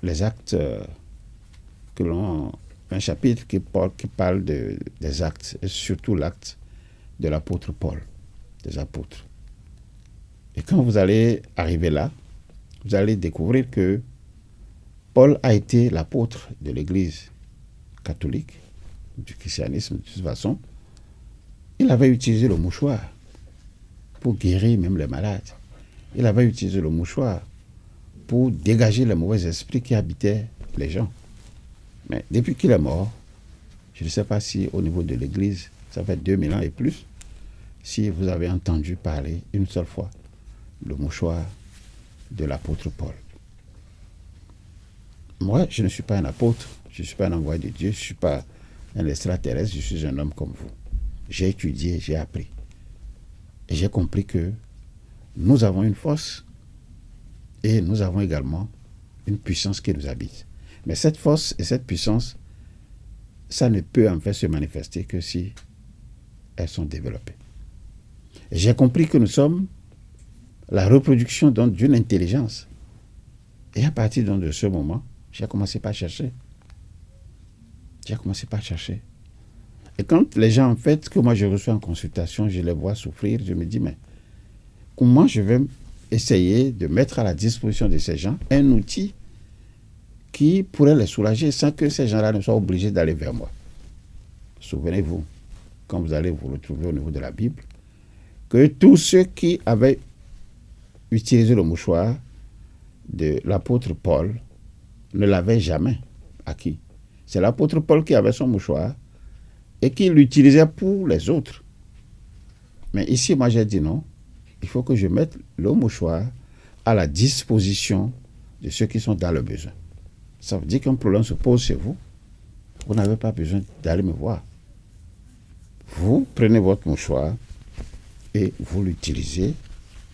les actes un chapitre qui parle des actes, et surtout l'acte de l'apôtre Paul, des apôtres. Et quand vous allez arriver là, vous allez découvrir que Paul a été l'apôtre de l'Église catholique, du christianisme de toute façon. Il avait utilisé le mouchoir pour guérir même les malades. Il avait utilisé le mouchoir pour dégager les mauvais esprits qui habitaient les gens. Mais depuis qu'il est mort, je ne sais pas si au niveau de l'Église, ça fait 2000 ans et plus, si vous avez entendu parler une seule fois le mouchoir de l'apôtre Paul. Moi, je ne suis pas un apôtre, je ne suis pas un envoyé de Dieu, je ne suis pas un extraterrestre, je suis un homme comme vous. J'ai étudié, j'ai appris. Et j'ai compris que nous avons une force et nous avons également une puissance qui nous habite. Mais cette force et cette puissance, ça ne peut en fait se manifester que si elles sont développées. Et j'ai compris que nous sommes la reproduction d'une intelligence. Et à partir de ce moment, j'ai commencé par chercher. Et quand les gens, en fait, que moi je reçois en consultation, je les vois souffrir, je me dis, mais comment je vais essayer de mettre à la disposition de ces gens un outil qui pourrait les soulager sans que ces gens-là ne soient obligés d'aller vers moi. Souvenez-vous, quand vous allez vous retrouver au niveau de la Bible, que tous ceux qui avaient utilisé le mouchoir de l'apôtre Paul ne l'avaient jamais acquis. C'est l'apôtre Paul qui avait son mouchoir et qui l'utilisait pour les autres. Mais ici, moi, j'ai dit non. Il faut que je mette le mouchoir à la disposition de ceux qui sont dans le besoin. Ça veut dire qu'un problème se pose chez vous. Vous n'avez pas besoin d'aller me voir. Vous prenez votre mouchoir et vous l'utilisez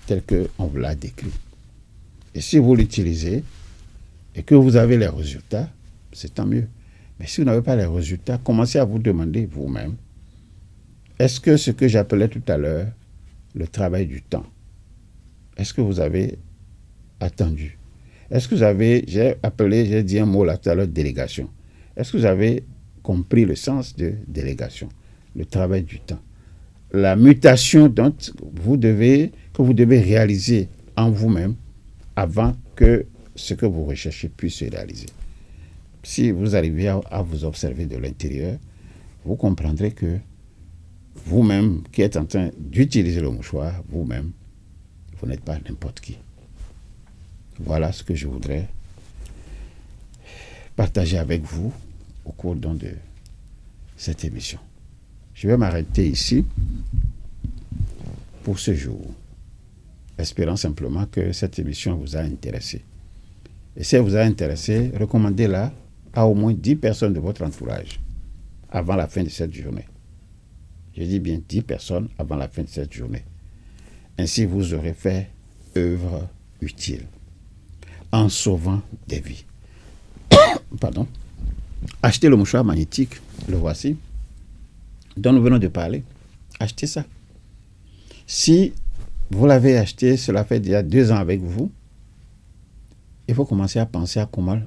tel qu'on vous l'a décrit. Et si vous l'utilisez et que vous avez les résultats, c'est tant mieux. Mais si vous n'avez pas les résultats, commencez à vous demander vous-même, est-ce que ce que j'appelais tout à l'heure le travail du temps, est-ce que vous avez attendu? Est-ce que vous avez, j'ai dit un mot là tout à l'heure, délégation. Est-ce que vous avez compris le sens de délégation, le travail du temps? La mutation dont que vous devez réaliser en vous-même avant que ce que vous recherchez puisse se réaliser. Si vous arrivez à vous observer de l'intérieur, vous comprendrez que vous-même qui êtes en train d'utiliser le mouchoir, vous-même, vous n'êtes pas n'importe qui. Voilà ce que je voudrais partager avec vous au cours de cette émission. Je vais m'arrêter ici pour ce jour, espérant simplement que cette émission vous a intéressé. Et si elle vous a intéressé, recommandez-la à au moins 10 personnes de votre entourage avant la fin de cette journée. Je dis bien 10 personnes avant la fin de cette journée. Ainsi, vous aurez fait œuvre utile en sauvant des vies. Pardon. Achetez le mouchoir magnétique, le voici, dont nous venons de parler. Achetez ça. Si vous l'avez acheté, cela fait déjà 2 ans avec vous, il faut commencer à penser à comment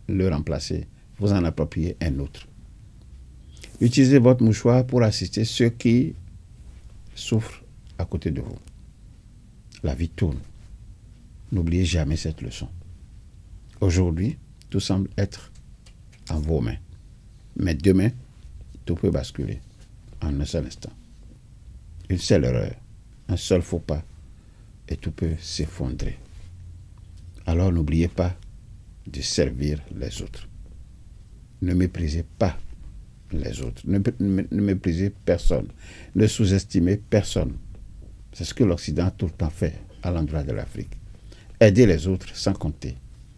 le remplacer, vous en approprier un autre. Utilisez votre mouchoir pour assister ceux qui souffrent à côté de vous. La vie tourne. N'oubliez jamais cette leçon. Aujourd'hui, tout semble être en vos mains. Mais demain, tout peut basculer en un seul instant. Une seule erreur, un seul faux pas, et tout peut s'effondrer. Alors n'oubliez pas de servir les autres. Ne méprisez pas les autres. Ne méprisez personne. Ne sous-estimez personne. C'est ce que l'Occident a tout le temps fait à l'endroit de l'Afrique. Aidez les autres sans compter,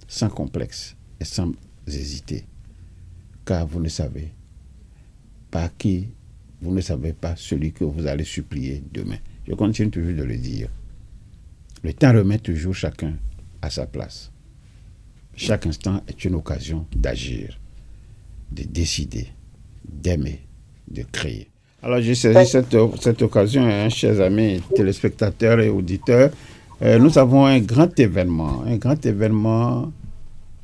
sans complexe et sans hésiter. Car vous ne savez pas qui, vous ne savez pas celui que vous allez supplier demain. Je continue toujours de le dire. Le temps remet toujours chacun à sa place. Chaque instant est une occasion d'agir, de décider, d'aimer, de créer. Alors j'ai saisi cette occasion, chers amis téléspectateurs et auditeurs. Nous avons un grand événement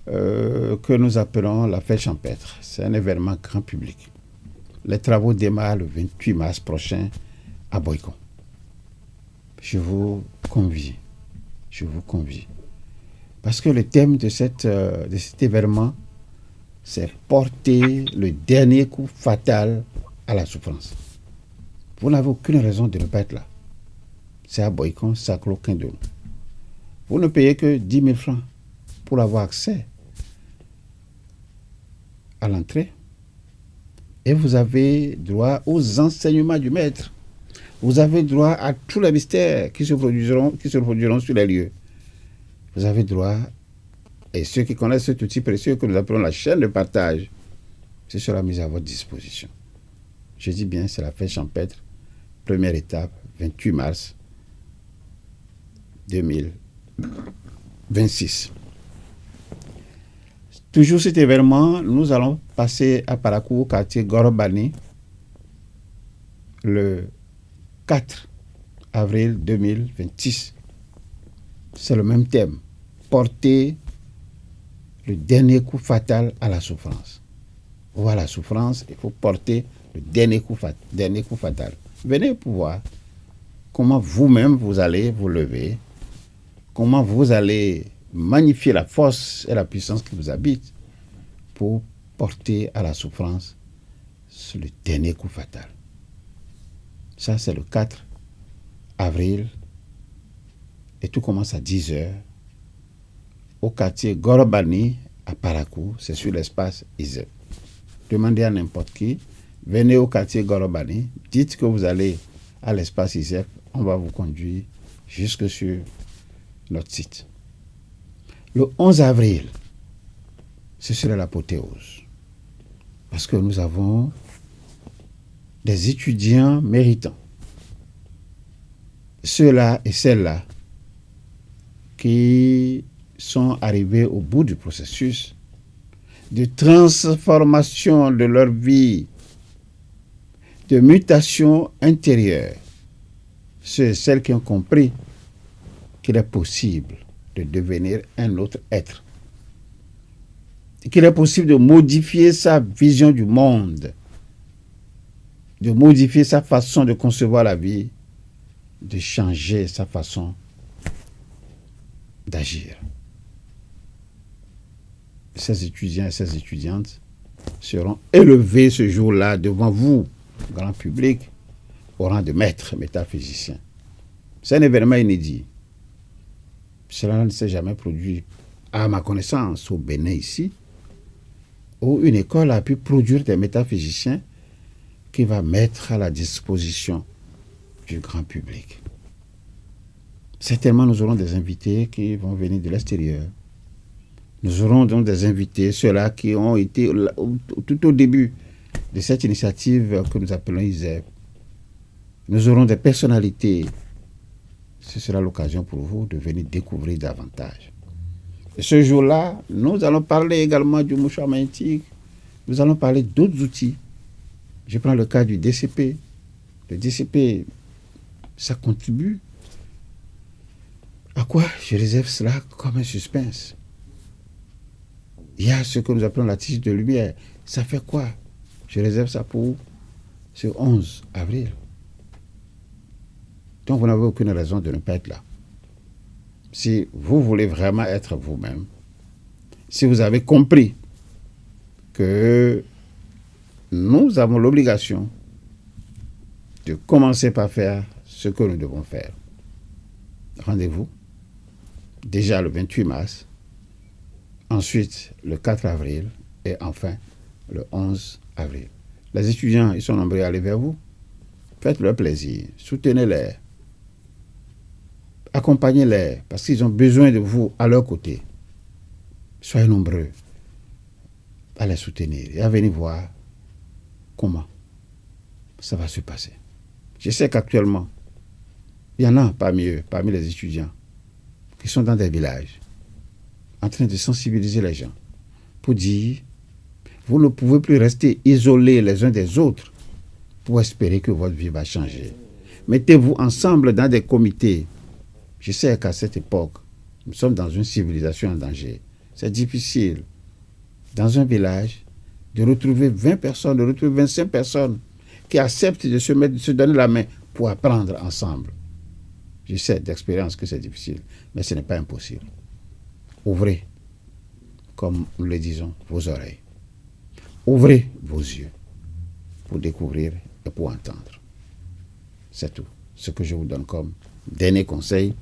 que nous appelons la fête champêtre. C'est un événement grand public. Les travaux démarrent le 28 mars prochain à Boycon. Je vous convie. Parce que le thème de cet événement, c'est porter le dernier coup fatal à la souffrance. Vous n'avez aucune raison de ne pas être là. C'est à Boycon, Sacro-Quin de nous. Vous ne payez que 10 000 francs pour avoir accès à l'entrée. Et vous avez droit aux enseignements du maître. Vous avez droit à tous les mystères qui se produiront sur les lieux. Vous avez droit, et ceux qui connaissent cet outil précieux que nous appelons la chaîne de partage, ce sera mis à votre disposition. Je dis bien, c'est la fête champêtre, première étape, 28 mars 2026. Toujours cet événement, nous allons passer à Parakou, au quartier Gorobani, le 4 avril 2026. C'est le même thème. Porter le dernier coup fatal à la souffrance. Ou à la souffrance, il faut porter le dernier coup fatal. Venez pour voir comment vous-même vous allez vous lever, comment vous allez magnifier la force et la puissance qui vous habite pour porter à la souffrance le dernier coup fatal. Ça, c'est le 4 avril et tout commence à 10h au quartier Gorobani à Parakou, c'est sur l'espace ISEP. Demandez à n'importe qui, venez au quartier Gorobani, dites que vous allez à l'espace ISEP, on va vous conduire jusque sur notre site. Le 11 avril, ce sera l'apothéose. Parce que nous avons des étudiants méritants. Ceux-là et celles-là qui sont arrivés au bout du processus de transformation de leur vie, de mutation intérieure. Ceux et celles qui ont compris qu'il est possible de devenir un autre être. Qu'il est possible de modifier sa vision du monde, de modifier sa façon de concevoir la vie, de changer sa façon d'agir. Ces étudiants et ces étudiantes seront élevés ce jour-là devant vous, grand public, au rang de maîtres métaphysiciens. C'est un événement inédit. Cela ne s'est jamais produit, à ma connaissance, au Bénin ici, où une école a pu produire des métaphysiciens qui va mettre à la disposition du grand public. Certainement, nous aurons des invités qui vont venir de l'extérieur. Nous aurons donc des invités, ceux-là qui ont été tout au début de cette initiative que nous appelons ISEP. Nous aurons des personnalités. Ce sera l'occasion pour vous de venir découvrir davantage. Et ce jour-là, nous allons parler également du mouchoir magnétique. Nous allons parler d'autres outils. Je prends le cas du DCP. Le DCP, ça contribue. À quoi je réserve cela comme un suspense? Il y a ce que nous appelons la tige de lumière. Ça fait quoi? Je réserve ça pour ce 11 avril. Donc vous n'avez aucune raison de ne pas être là. Si vous voulez vraiment être vous-même, si vous avez compris que nous avons l'obligation de commencer par faire ce que nous devons faire. Rendez-vous déjà le 28 mars, ensuite le 4 avril et enfin le 11 avril. Les étudiants, ils sont nombreux à aller vers vous. Faites-leur plaisir, soutenez-les, accompagnez-les parce qu'ils ont besoin de vous à leur côté. Soyez nombreux à les soutenir et à venir voir comment ça va se passer. Je sais qu'actuellement, il y en a parmi eux, parmi les étudiants, qui sont dans des villages, en train de sensibiliser les gens pour dire, vous ne pouvez plus rester isolés les uns des autres pour espérer que votre vie va changer. Mettez-vous ensemble dans des comités. Je sais qu'à cette époque, nous sommes dans une civilisation en danger. C'est difficile, dans un village, de retrouver 20 personnes, de retrouver 25 personnes qui acceptent de se donner la main pour apprendre ensemble. Je sais d'expérience que c'est difficile, mais ce n'est pas impossible. Ouvrez, comme nous le disons, vos oreilles. Ouvrez vos yeux pour découvrir et pour entendre. C'est tout ce que je vous donne comme dernier conseil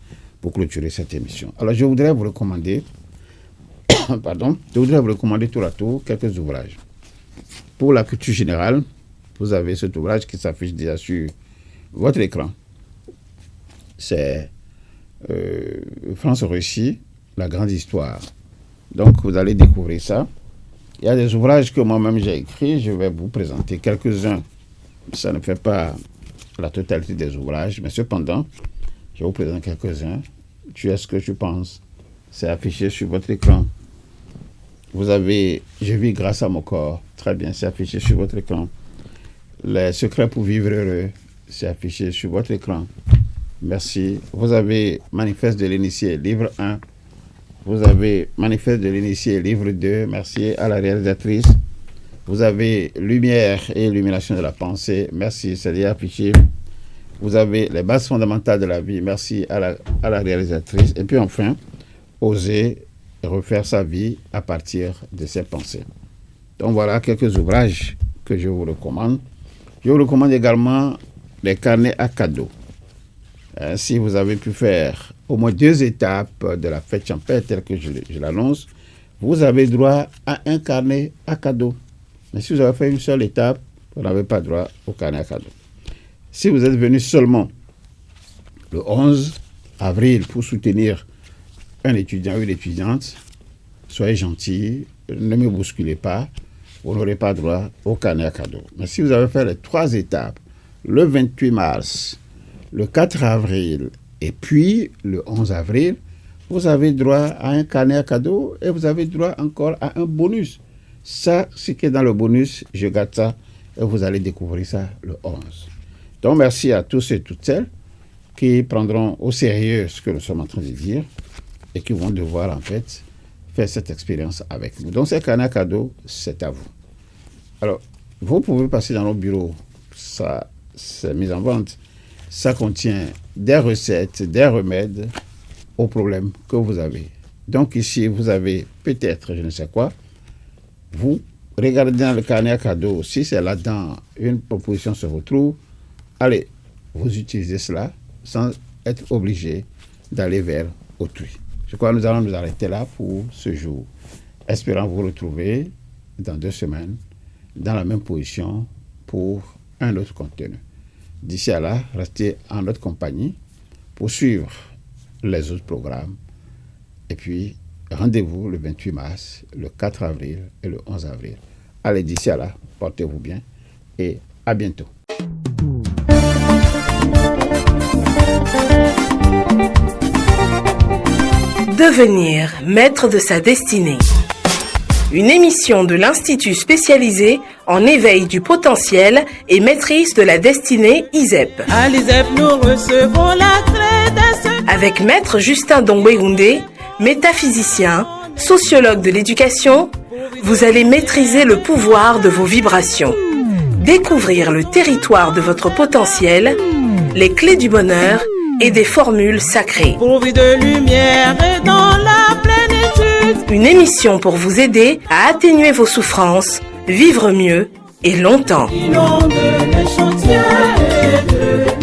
pour clôturer cette émission. Alors je voudrais vous recommander, tour à tour quelques ouvrages. Pour la culture générale, vous avez cet ouvrage qui s'affiche déjà sur votre écran. C'est France-Russie, la grande histoire. Donc vous allez découvrir ça. Il y a des ouvrages que moi-même j'ai écrits, je vais vous présenter quelques-uns. Ça ne fait pas la totalité des ouvrages, mais cependant, je vous présente quelques-uns. Tu es ce que tu penses. C'est affiché sur votre écran. Vous avez Je vis grâce à mon corps. Très bien, c'est affiché sur votre écran. Les secrets pour vivre heureux, c'est affiché sur votre écran. Merci. Vous avez Manifeste de l'initié, livre 1. Vous avez Manifeste de l'initié, livre 2. Merci à la réalisatrice. Vous avez Lumière et illumination de la pensée. Merci, c'est déjà affiché. Vous avez les bases fondamentales de la vie. Merci à la réalisatrice. Et puis enfin, Oser refaire sa vie à partir de ses pensées. Donc voilà quelques ouvrages que je vous recommande. Je vous recommande également les carnets à cadeaux. Si vous avez pu faire au moins 2 étapes de la fête champêtre telle que je l'annonce, vous avez droit à un carnet à cadeaux. Mais si vous avez fait une seule étape, vous n'avez pas droit au carnet à cadeaux. Si vous êtes venu seulement le 11 avril pour soutenir un étudiant ou une étudiante, soyez gentils, ne me bousculez pas, vous n'aurez pas droit au carnet à cadeaux. Mais si vous avez fait les 3 étapes, le 28 mars, le 4 avril et puis le 11 avril, vous avez droit à un carnet à cadeaux et vous avez droit encore à un bonus. Ça, ce qui est dans le bonus, je garde ça et vous allez découvrir ça le 11. Donc merci à tous et toutes celles qui prendront au sérieux ce que nous sommes en train de dire et qui vont devoir en fait faire cette expérience avec nous. Donc, ce carnet à cadeaux, c'est à vous. Alors, vous pouvez passer dans nos bureaux. Ça, c'est mis en vente. Ça contient des recettes, des remèdes aux problèmes que vous avez. Donc, ici, vous avez peut-être, je ne sais quoi. Vous regardez dans le carnet à cadeaux. Si c'est là-dedans, une proposition se retrouve. Allez, vous utilisez cela sans être obligé d'aller vers autrui. Je crois que nous allons nous arrêter là pour ce jour. Espérons vous retrouver dans 2 semaines dans la même position pour un autre contenu. D'ici à là, restez en notre compagnie pour suivre les autres programmes. Et puis, rendez-vous le 28 mars, le 4 avril et le 11 avril. Allez, d'ici à là, portez-vous bien et à bientôt. Devenir maître de sa destinée. Une émission de l'Institut spécialisé en éveil du potentiel et maîtrise de la destinée ISEP. À l'ISEP, nous recevons la clé avec Maître Justin Dongwe-Houndé, métaphysicien, sociologue de l'éducation, vous allez maîtriser le pouvoir de vos vibrations, découvrir le territoire de votre potentiel, les clés du bonheur et des formules sacrées. Pourvu de lumière et dans la plénitude. Une émission pour vous aider à atténuer vos souffrances, vivre mieux et longtemps. Inonde les chantiers de